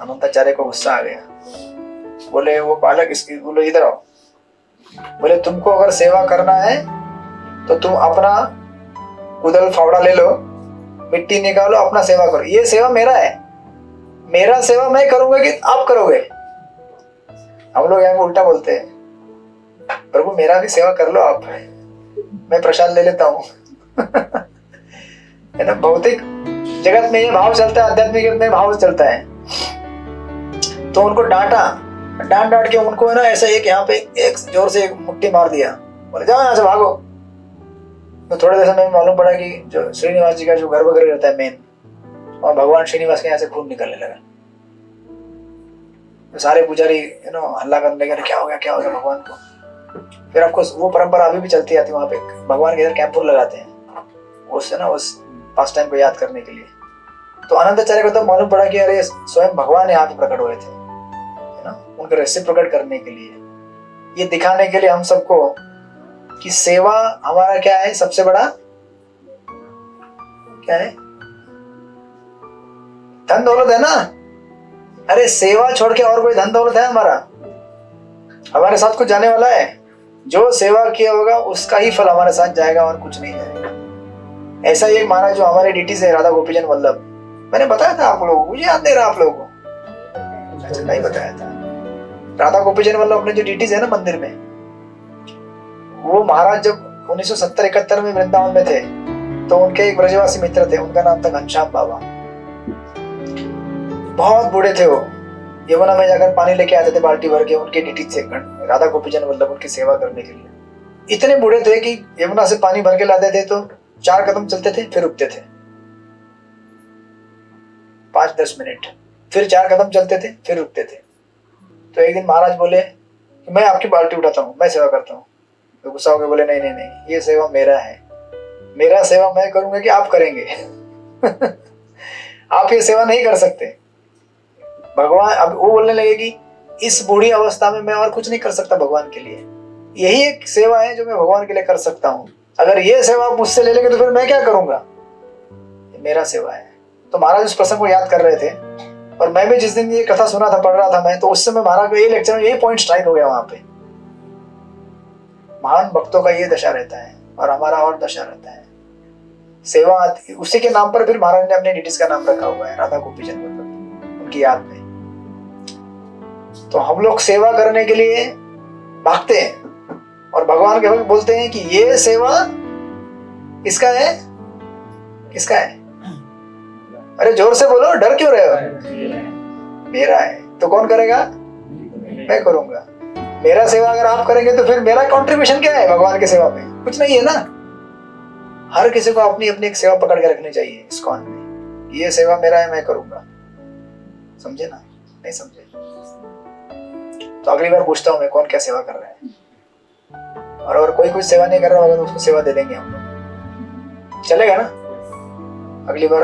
अनंताचार्य को गुस्सा आ गया। बोले वो बालक इसकी, बोले इधर आओ। बोले तुमको अगर सेवा करना है तो तुम अपना कुदल फावड़ा ले लो, मिट्टी निकालो, अपना सेवा करो। ये सेवा मेरा है, मेरा सेवा मैं करूंगा कि आप करोगे? हम लोग यहाँ उल्टा बोलते हैं, प्रभु मेरा भी सेवा कर लो आप, मैं प्रसाद ले लेता हूँ। है ना, भौतिक जगत में ये भाव चलता है, आध्यात्मिक जगत में भाव चलता है। तो उनको डांटा, डांट के उनको है ना ऐसा एक यहाँ पे एक जोर से एक मुट्ठी मार दिया। बोले जाओ यहाँ से, भागो। तो थोड़े देर में मालूम पड़ा कि जो श्रीनिवास जी का जो गर्भगृह रहता है मेन, वहाँ भगवान श्रीनिवास के यहाँ से खून निकलने लगा। तो सारे पुजारी हल्ला करने लगे, क्या हो गया भगवान को। फिर आपको वो परंपरा अभी भी चलती आती है, वहाँ पे भगवान के इधर कैंपुर लगाते हैं उससे ना उस पास्ट टाइम को याद करने के लिए। तो अनंताचार्य को तो मालूम पड़ा कि अरे स्वयं भगवान यहाँ पे प्रकट हुए थे, है ना, उनके रहस्य प्रकट करने के लिए, ये दिखाने के लिए हम सबको कि सेवा हमारा क्या है, सबसे बड़ा क्या है, धन दौलत है ना। अरे सेवा छोड़ के और कोई धन दौलत है हमारा? हमारे साथ कुछ जाने वाला है? जो सेवा किया होगा उसका ही फल हमारे साथ जाएगा और कुछ नहीं जाएगा। ऐसा ही एक महाराज जो हमारे डीटी से राधा गोपीचंद वल्लभ, मैंने बताया था आप लोगों को, मुझे याद नहीं रहा आप लोगों को, अच्छा नहीं बताया था। राधा गोपीचंद वल्लभ अपने जो डीटीज है ना मंदिर में, वो महाराज जब 1970-71 में वृंदावन में थे तो उनके एक ब्रजवासी मित्र थे, उनका नाम था घनश्याम बाबा। बहुत बूढ़े थे वो, यमुना में जाकर पानी लेके आते थे बाल्टी भर के, उनके डीटी से राधा गोपीचंद वल्लभ उनकी सेवा करने के लिए। इतने बूढ़े थे कि यमुना से पानी भर के लाते थे तो 4 कदम चलते थे, फिर रुकते थे 5-10 मिनट, फिर 4 कदम चलते थे, फिर रुकते थे। तो एक दिन महाराज बोले कि मैं आपकी बाल्टी उठाता हूँ, मैं सेवा करता हूँ। तो गुस्सा हो गए, बोले नहीं नहीं नहीं, ये सेवा मेरा है, मेरा सेवा मैं करूंगा कि आप करेंगे। आप ये सेवा नहीं कर सकते। भगवान, अब वो बोलने लगे कि इस बूढ़ी अवस्था में मैं और कुछ नहीं कर सकता भगवान के लिए, यही एक सेवा है जो मैं भगवान के लिए कर सकता हूँ। अगर ये सेवा आप मुझसे ले लेंगे तो फिर मैं क्या करूंगा, ये मेरा सेवा है। तो महाराज उस प्रसंग को याद कर रहे थे, और मैं भी जिस दिन ये कथा सुना था, पढ़ रहा था मैं, तो उस समय महाराज को ये लेक्चर में यही पॉइंट स्ट्राइक हो गया। वहां पे महान भक्तों का ये दशा रहता है और हमारा और दशा रहता है, सेवा उसी के नाम पर फिर महाराज ने अपने डिटीज का नाम रखा हुआ है, राधा गोपीचंद वल्लभ, उनकी याद में। तो हम लोग सेवा करने के लिए भागते हैं और भगवान के भक्त बोलते हैं कि ये सेवा किसका है, किसका है? अरे जोर से बोलो, डर क्यों रहे हो? मेरा है। तो कौन करेगा? मैं करूंगा। मेरा सेवा अगर आप करेंगे तो फिर मेरा कंट्रीब्यूशन क्या है भगवान की सेवा में? कुछ नहीं है ना। हर किसी को अपनी अपनी एक सेवा पकड़ के रखनी चाहिए इस्कॉन में, ये सेवा मेरा है, मैं करूंगा। समझे ना? नहीं समझे तो अगली बार पूछता हूं मैं, कौन क्या सेवा कर रहा है? और अगर कोई कुछ सेवा नहीं कर रहा होगा तो उसको सेवा दे देंगे हम लोग, चलेगा ना? अगली बार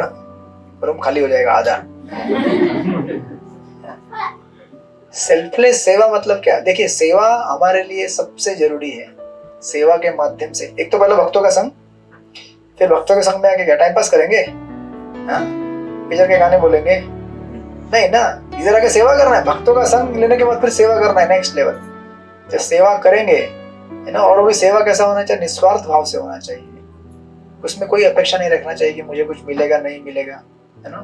रूम खाली हो जाएगा आधा। सेल्फलेस सेवा मतलब क्या? देखिए, सेवा हमारे लिए सबसे जरूरी है। सेवा के माध्यम से एक तो पहले भक्तों का संग, फिर भक्तों के संग में आके क्या टाइम पास करेंगे? पिक्चर के गाने बोलेंगे? नहीं ना, इधर आके सेवा करना है। भक्तों का संग लेने के बाद फिर सेवा करना है नेक्स्ट लेवल। जब सेवा करेंगे, है ना, और वो भी सेवा कैसा होना चाहिए? निस्वार्थ भाव से होना चाहिए। उसमें कोई अपेक्षा नहीं रखना चाहिए कि मुझे कुछ मिलेगा नहीं मिलेगा, है ना।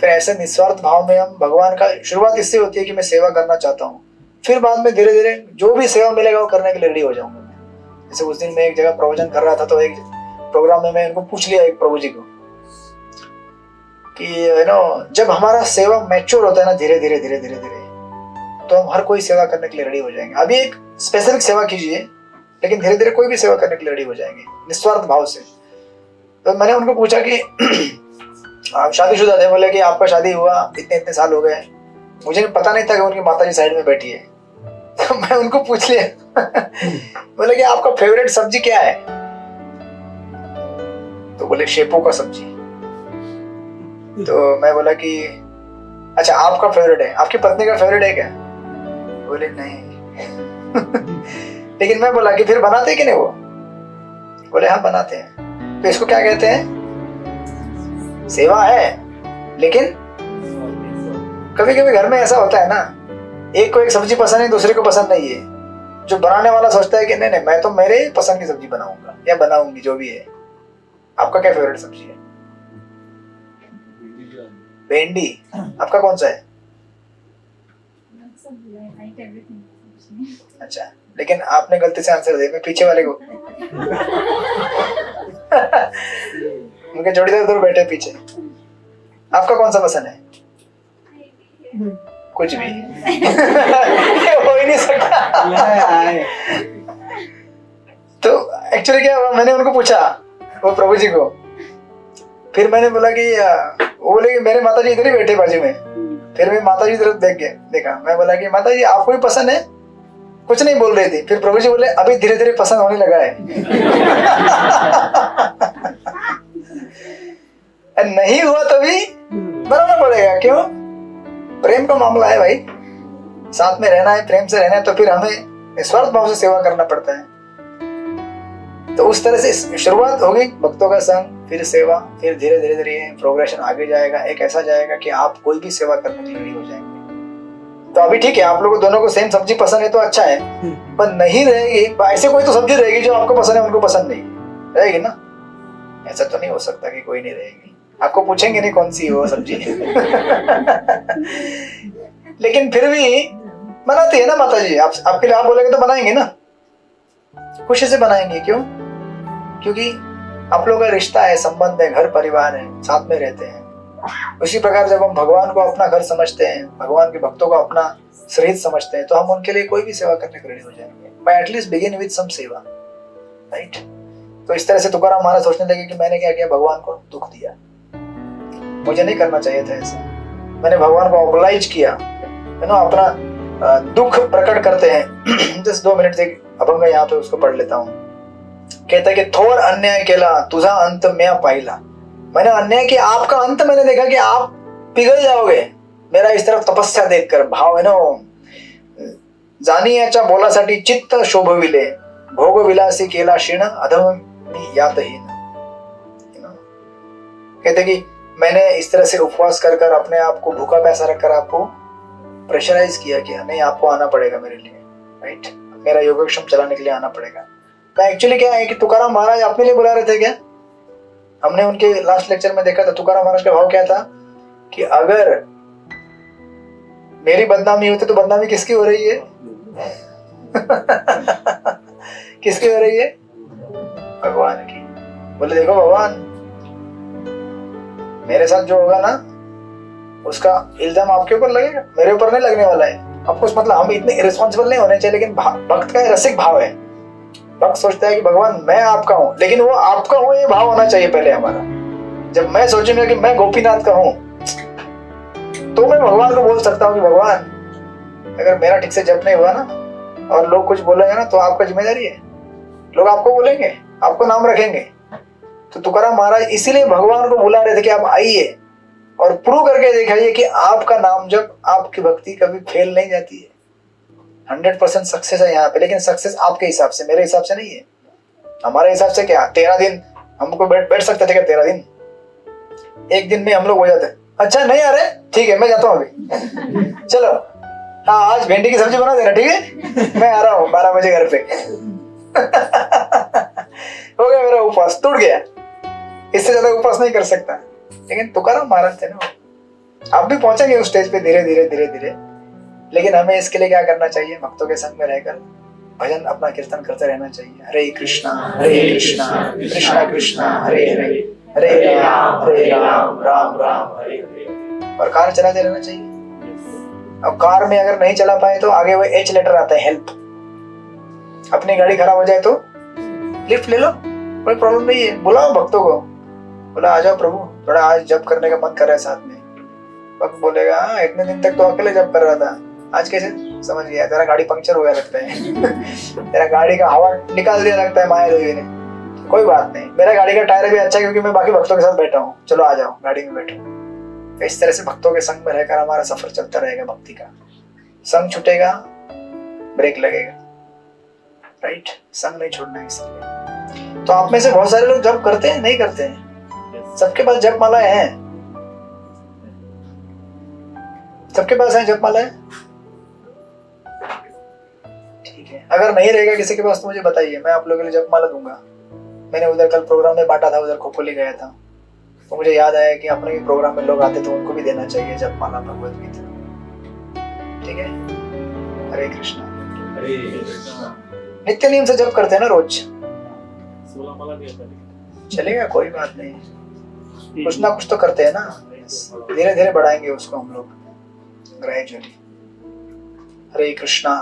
फिर ऐसे निस्वार्थ भाव में हम भगवान का, शुरुआत इससे होती है कि मैं सेवा करना चाहता हूँ, फिर बाद में धीरे धीरे जो भी सेवा मिलेगा वो करने के लिए रेडी हो जाऊंगा मैं। जैसे उस दिन मैं एक जगह प्रवचन कर रहा था तो एक प्रोग्राम में मैं उनको पूछ लिया, एक प्रभु जी को, कि यू नो जब हमारा सेवा मैच्योर होता है ना धीरे धीरे धीरे धीरे धीरे, तो हम हर कोई सेवा करने के लिए रेडी हो जाएंगे। अभी एक स्पेसिफिक सेवा कीजिए, लेकिन धीरे धीरे कोई भी सेवा करने के लिए रेडी हो जाएंगे निस्वार्थ भाव से। तो मैंने उनको पूछा कि आप शादीशुदा थे? बोले कि आपका शादी हुआ इतने इतने साल हो गए। मुझे पता नहीं था कि उनकी माताजी साइड में बैठी है। तो मैं उनको पूछ लिया, बोले कि आपका फेवरेट सब्जी क्या है? तो बोले शेपू का सब्जी। तो मैं बोला कि अच्छा आपका फेवरेट है, आपकी पत्नी का फेवरेट है क्या? बोले नहीं। लेकिन मैं बोला कि फिर बनाते कि नहीं वो? बोले हाँ बनाते हैं। तो इसको क्या कहते हैं? सेवा है, लेकिन कभी कभी घर में ऐसा होता है ना, एक को एक सब्जी पसंद है, दूसरे को पसंद नहीं है। जो बनाने वाला सोचता है कि नहीं नहीं मैं तो मेरे पसंद की सब्जी बनाऊंगा या बनाऊंगी, जो भी है। आपका क्या फेवरेट सब्जी है? भिंडी। आपका कौन सा है? अच्छा, लेकिन आपने गलती से आंसर दिया, मैं पीछे वाले को उनके जोड़ीदार दूर बैठे पीछे। आपका कौन सा पसंद है? कुछ भी हो ही नहीं सकता। तो एक्चुअली क्या हुआ, मैंने उनको पूछा, वो प्रभु जी को, फिर मैंने बोला कि वो बोले कि मेरे माता जी इधर ही बैठे बाजू में। फिर मैं माता जी तरफ देखा, मैं बोला कि माता जी आपको भी पसंद है? कुछ नहीं बोल रही थी। फिर प्रभु जी बोले अभी धीरे धीरे पसंद होने लगा है। नहीं हुआ तभी बनाना पड़ेगा। क्यों? प्रेम का मामला है भाई, साथ में रहना है, प्रेम से रहना है, तो फिर हमें निस्वार्थ भाव से सेवा करना पड़ता है। तो उस तरह से शुरुआत होगी, भक्तों का संग, फिर सेवा, फिर धीरे धीरे धीरे प्रोग्रेशन आगे जाएगा। एक ऐसा जाएगा कि आप कोई भी सेवा करने के लिए रेडी हो जाएंगे। तो अभी ठीक है, आप लोगों दोनों को सेम सब्जी पसंद है तो अच्छा है, पर नहीं रहेगी ऐसे कोई तो सब्जी रहेगी जो आपको पसंद है उनको पसंद नहीं रहेगी ना। ऐसा तो नहीं हो सकता कि कोई नहीं रहेगी। आपको पूछेंगे नहीं कौन सी है वो सब्जी। लेकिन फिर भी बनाती है ना माता जी। आपके लिए आप बोलेंगे तो बनाएंगे ना, खुशी से बनाएंगे। क्यों? क्योंकि आप लोगों का रिश्ता है, संबंध है, घर परिवार है, साथ में रहते हैं। उसी प्रकार जब हम भगवान को अपना घर समझते हैं, भगवान के भक्तों को अपना शरीर समझते हैं, तो हम उनके लिए कोई भी सेवा करने को रेडी हो जाएंगे। By at least begin with some सेवा, राइट। तो इस तरह से तुकाराम महाराज सोचने लगे कि मैंने क्या किया, भगवान को दुख दिया, मुझे नहीं करना चाहिए था ऐसा। मैंने भगवान को ऑब्लाइज किया, अपना दुख प्रकट करते हैं। जस्ट 2 मिनट से अभंग यहाँ पे उसको पढ़ लेता हूँ। कहता है कि थोर अन्याय केला तुझा अंत मैं पाहिला। मैंने अन्याय किया, आपका अंत मैंने देखा कि आप पिघल जाओगे मेरा इस तरफ तपस्या देखकर। भाव है ना, जानियाच्या बोलासाठी चित्त शोभविले, भोग विलासी केला क्षीण अधम यातहीन। कहते कि मैंने इस तरह से उपवास कर कर अपने आप को भूखा प्यासा रखकर आपको प्रेशराइज किया कि नहीं आपको आना पड़ेगा मेरे लिए, राइट, मेरा योगक्षेम चलाने के लिए आना पड़ेगा। तो एक्चुअली क्या है कि तुकाराम महाराज अपने लिए बुला रहे थे क्या? हमने उनके लास्ट लेक्चर में देखा था, तुकाराम महाराज का भाव क्या था कि अगर मेरी बदनामी होती तो बदनामी किसकी हो रही है? किसकी हो रही है? भगवान की। बोले देखो भगवान, मेरे साथ जो होगा ना उसका इल्जाम आपके ऊपर लगेगा, मेरे ऊपर नहीं लगने वाला है। आपको मतलब हम इतने इरेस्पॉन्सिबल नहीं होने चाहिए, लेकिन भक्त का रसिक भाव है। भक्त सोचता है कि भगवान मैं आपका हूं, लेकिन वो आपका हूं ये भाव होना चाहिए पहले हमारा। जब मैं सोचूंगा कि मैं गोपीनाथ का हूं, तो मैं भगवान को बोल सकता हूं कि भगवान अगर मेरा ठीक से जप नहीं हुआ ना और लोग कुछ बोलेंगे ना, तो आपका जिम्मेदारी है। लोग आपको बोलेंगे, आपको नाम रखेंगे। तो तुकाराम महाराज इसीलिए भगवान को बुला रहे थे कि आप आइए और प्रूव करके दिखाइए कि आपका नाम जब, आपकी भक्ति कभी फेल नहीं जाती है। 100% सक्सेस है यहाँ पे, लेकिन सक्सेस आपके हिसाब से, मेरे हिसाब से नहीं है। हमारे हिसाब से क्या 13 दिन हमको बैठ सकते थे क्या? 13 दिन, एक दिन में हम लोग हो जाते। अच्छा नहीं आ रहे, ठीक है मैं जाता हूँ अभी। चलो हाँ आज भिंडी की सब्जी बना देना, ठीक है मैं आ रहा हूँ 12 बजे घर पे। हो गया मेरा उपवास, टूट गया। इससे ज्यादा उपवास नहीं कर सकता। लेकिन तुकाराम महाराज थे ना, आप भी पहुंचेंगे उस स्टेज पे धीरे धीरे धीरे धीरे। लेकिन हमें इसके लिए क्या करना चाहिए? भक्तों के संग में रहकर भजन अपना कीर्तन करते रहना चाहिए। हरे कृष्णा कृष्णा कृष्णा हरे हरे, हरे राम राम राम हरे हरे। और कार चलाते रहना चाहिए। अब कार में अगर नहीं चला पाए तो आगे वो H लेटर आता है, हेल्प। अपनी गाड़ी खराब हो जाए तो लिफ्ट ले लो, कोई प्रॉब्लम नहीं है। बुलाओ भक्तों को, बोला आ जाओ प्रभु, थोड़ा आज जप करने का मन कर रहा है साथ में। भक्त बोलेगा हाँ इतने दिन तक तो अकेले जप कर रहा था, आज कैसे? समझ गया, तेरा गाड़ी पंक्चर हो गया लगता है। तेरा गाड़ी का हवा निकाल दिया लगता है माया देवी ने। कोई बात नहीं, मेरा गाड़ी का टायर भी अच्छा है क्योंकि मैं बाकी भक्तों के साथ बैठा हूँ, चलो आ जाओ गाड़ी में बैठो। तो इस तरह से भक्तों के संग में रहकर हमारा सफर चलता रहेगा भक्ति का। संग छूटेगा, ब्रेक लगेगा, राइट। संग नहीं छोड़ना है इसलिए। तो आप में से बहुत सारे लोग जप करते हैं, नहीं करते हैं? सबके पास जप मालाएं हैं, सबके पास है जपमाला है? ठीक है, अगर नहीं रहेगा किसी के पास तो मुझे बताइए, मैं आप लोगों के लिए जपमाला दूंगा। मैंने उधर कल प्रोग्राम में बांटा था, उधर खोखोली गया था, तो मुझे याद आया कि अपने भी प्रोग्राम में लोग आते तो उनको भी देना चाहिए जपमाला भगवद गीता। ठीक है, हरे कृष्णा। हरे कृष्णा। नित्य नियम से जप करते हैं ना रोज, 16 माला दिया था। चलेगा, कोई बात नहीं, कुछ ना कुछ तो करते हैं ना, धीरे धीरे बढ़ाएंगे उसको हम लोग ग्रेजुअली। हरे कृष्णा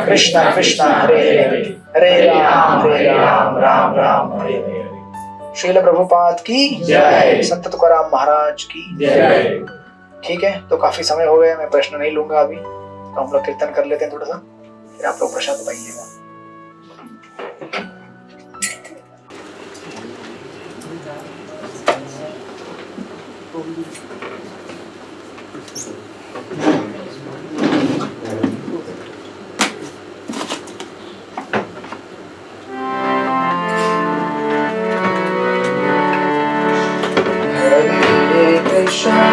कृष्णा कृष्णा हरे हरे, हरे राम राम हरे हरे। श्रील प्रभुपाद की जय, संत तुकाराम महाराज की जय। ठीक है, तो काफी समय हो गया, मैं प्रश्न नहीं लूंगा अभी, तो हम लोग कीर्तन कर लेते हैं थोड़ा सा, फिर आप लोग प्रसाद पाइएगा। हरे कृष्णा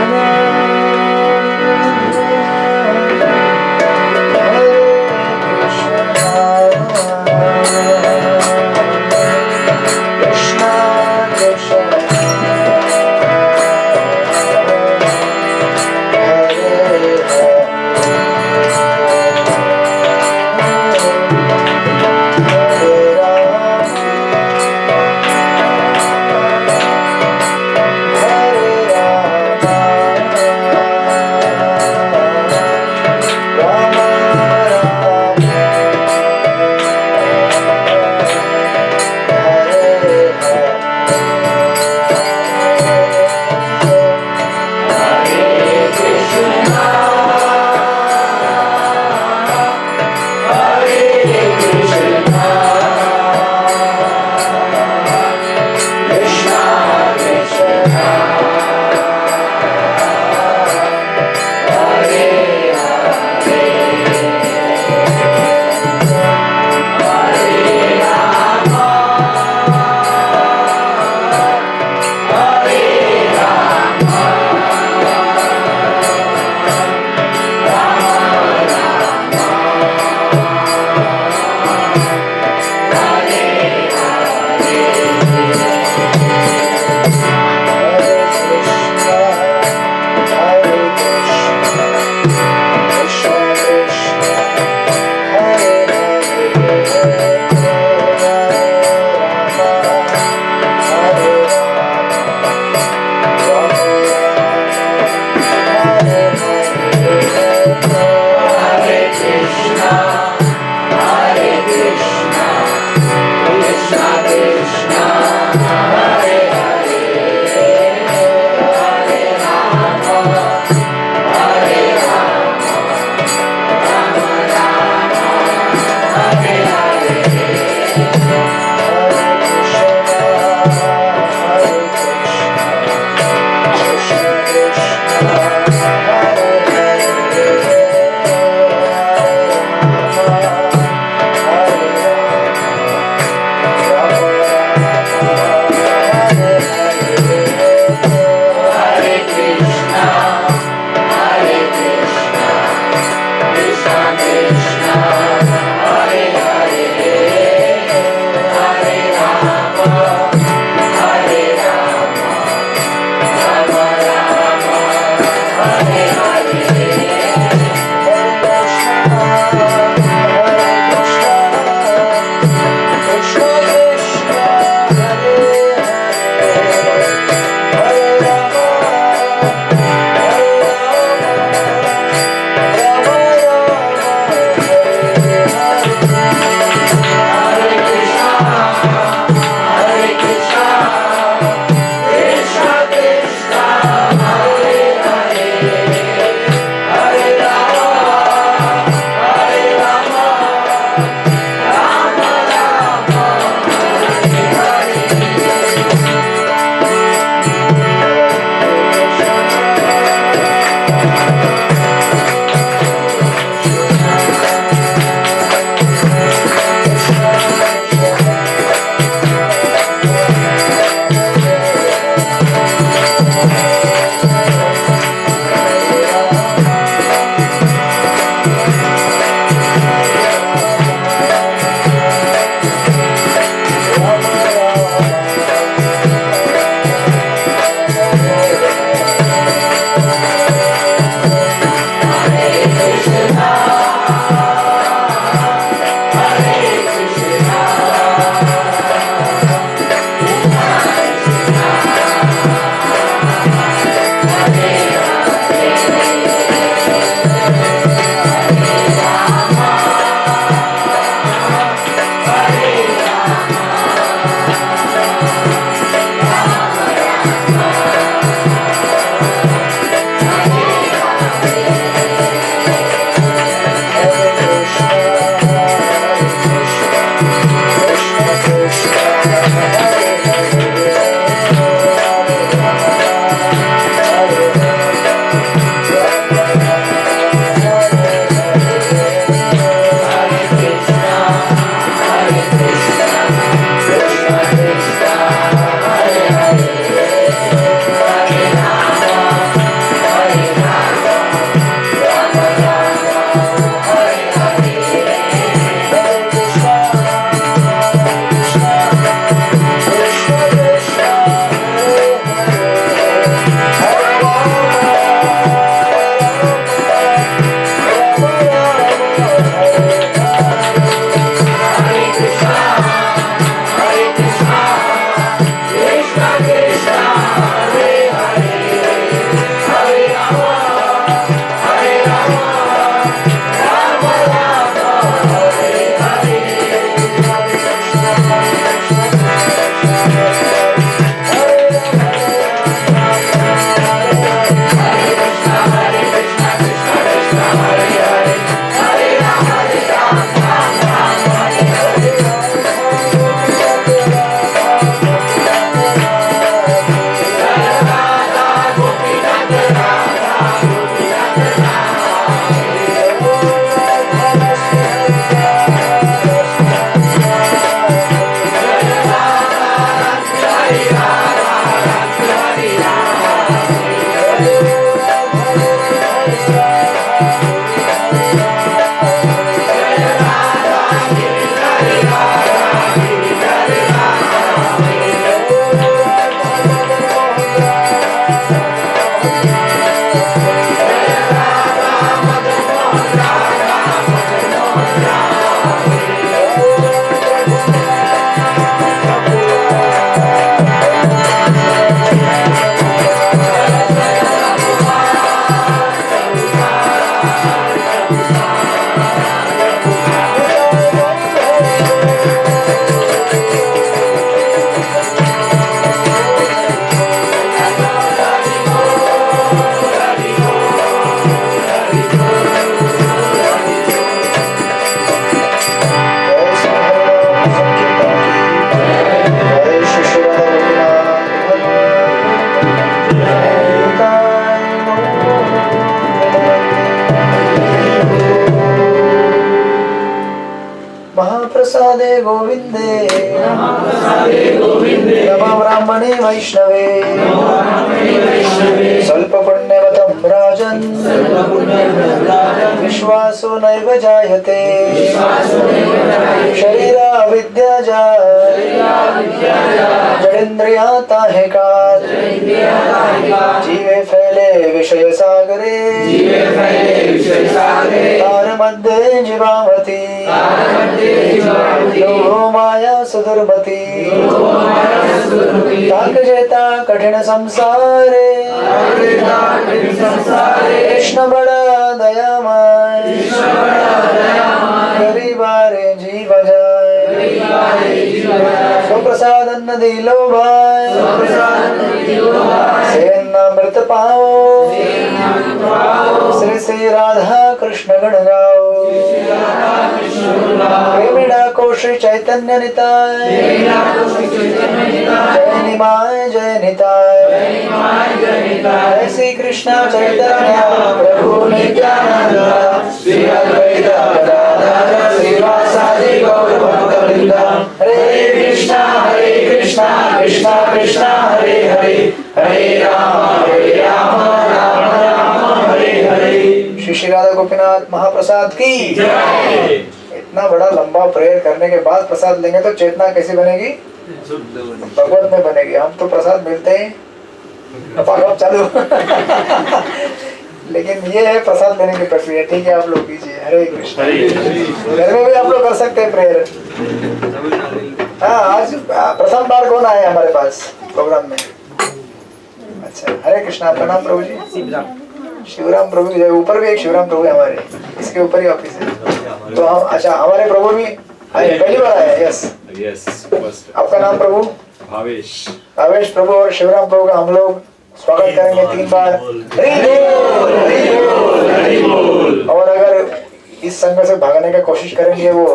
महाप्रसादे गोविंदे नमः ब्राह्मणे वैष्णवे स्वल्प पुण्यवतं राजन् विश्वासो नैव जायते शरीरा विद्या जड़ेन्द्रिया ताहे काल जीवे फैले विषय सागरे तार मध्य जीवावती लोभो माया सुदुर्मती ताक जेता कठिन संसारे कृष्ण बड़ा दयामय गरीबारे जीव जाए स्वप्रसाद अन्न दिलो भाई सेनामृत पाओ श्री श्री राधा कृष्ण गण गाओ प्रेमिणा को श्री चैतन्य निताय जय निमाय जय निताय जय श्री कृष्ण चैतन्य प्रभु नित्यानंद श्री अद्वैत गदाधर श्रीवासादि गौर भक्तवृंद हरे कृष्णा कृष्णा कृष्णा हरे हरे हरे राम राम राम हरे हरे। श्री श्री राधा गोपीनाथ महाप्रसाद की जय। इतना बड़ा लंबा प्रेयर करने के बाद प्रसाद लेंगे तो चेतना कैसी बनेगी? भगवत में बनेगी। हम तो प्रसाद मिलते ही अब चालू लेकिन ये है प्रसाद लेने की प्रक्रिया। ठीक है, आप लोग कीजिए। हरे कृष्ण। घर में भी आप लोग कर सकते हैं प्रेयर। हाँ, आज प्रथम बार कौन आए हमारे पास प्रोग्राम में? अच्छा, हरे कृष्ण। आपका नाम प्रभु जी? शिवराम प्रभु जी। ऊपर भी एक शिवराम प्रभु है हमारे, इसके ऊपर ही ऑफिस है। तो हम, अच्छा, हमारे प्रभु भी आए, पहली बार आए। Yes yes. आपका नाम प्रभु? भावेश। भावेश प्रभु और शिवराम प्रभु का हम लोग स्वागत करेंगे 3 बार। हरि बोल, हरि बोल, हरि बोल। और अगर इस संघ से भागने की कोशिश करेंगे वो,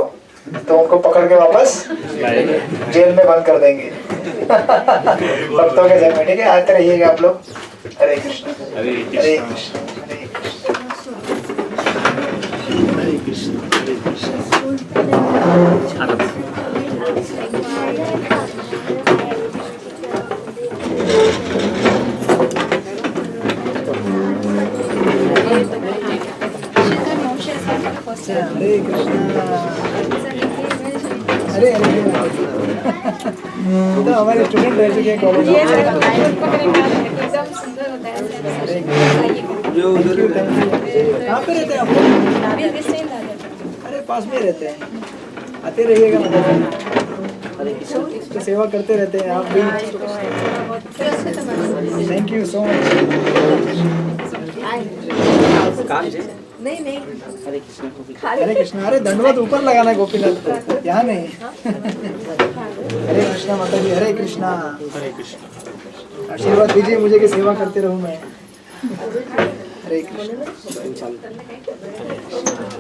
तो उनको पकड़ के वापस जेल में बंद कर देंगे भक्तों के जन्म में। ठीक है, आते रहिएगा आप लोग। हरे कृष्ण। हरे हरे कृष्ण। कृष्ण। हरे कृष्ण। हरे कृष्ण। हरे हरे कृष्ण। अरे तो हमारे स्टूडेंट रह चुके हैं कॉलेज में। एकदम सुंदर होता है। कहाँ पे रहते हैं आप? अरे पास में रहते हैं, आते रहिएगा। तो सेवा करते रहते हैं आप भी। Thank you so much. नहीं नहीं, हरे कृष्ण। अरे दंडवत ऊपर लगाना है गोपीनाथ को, यहाँ नहीं। हरे कृष्णा माता जी। हरे कृष्णा। हरे कृष्ण। आशीर्वाद दीजिए मुझे कि सेवा करते रहूं मैं। हरे कृष्ण।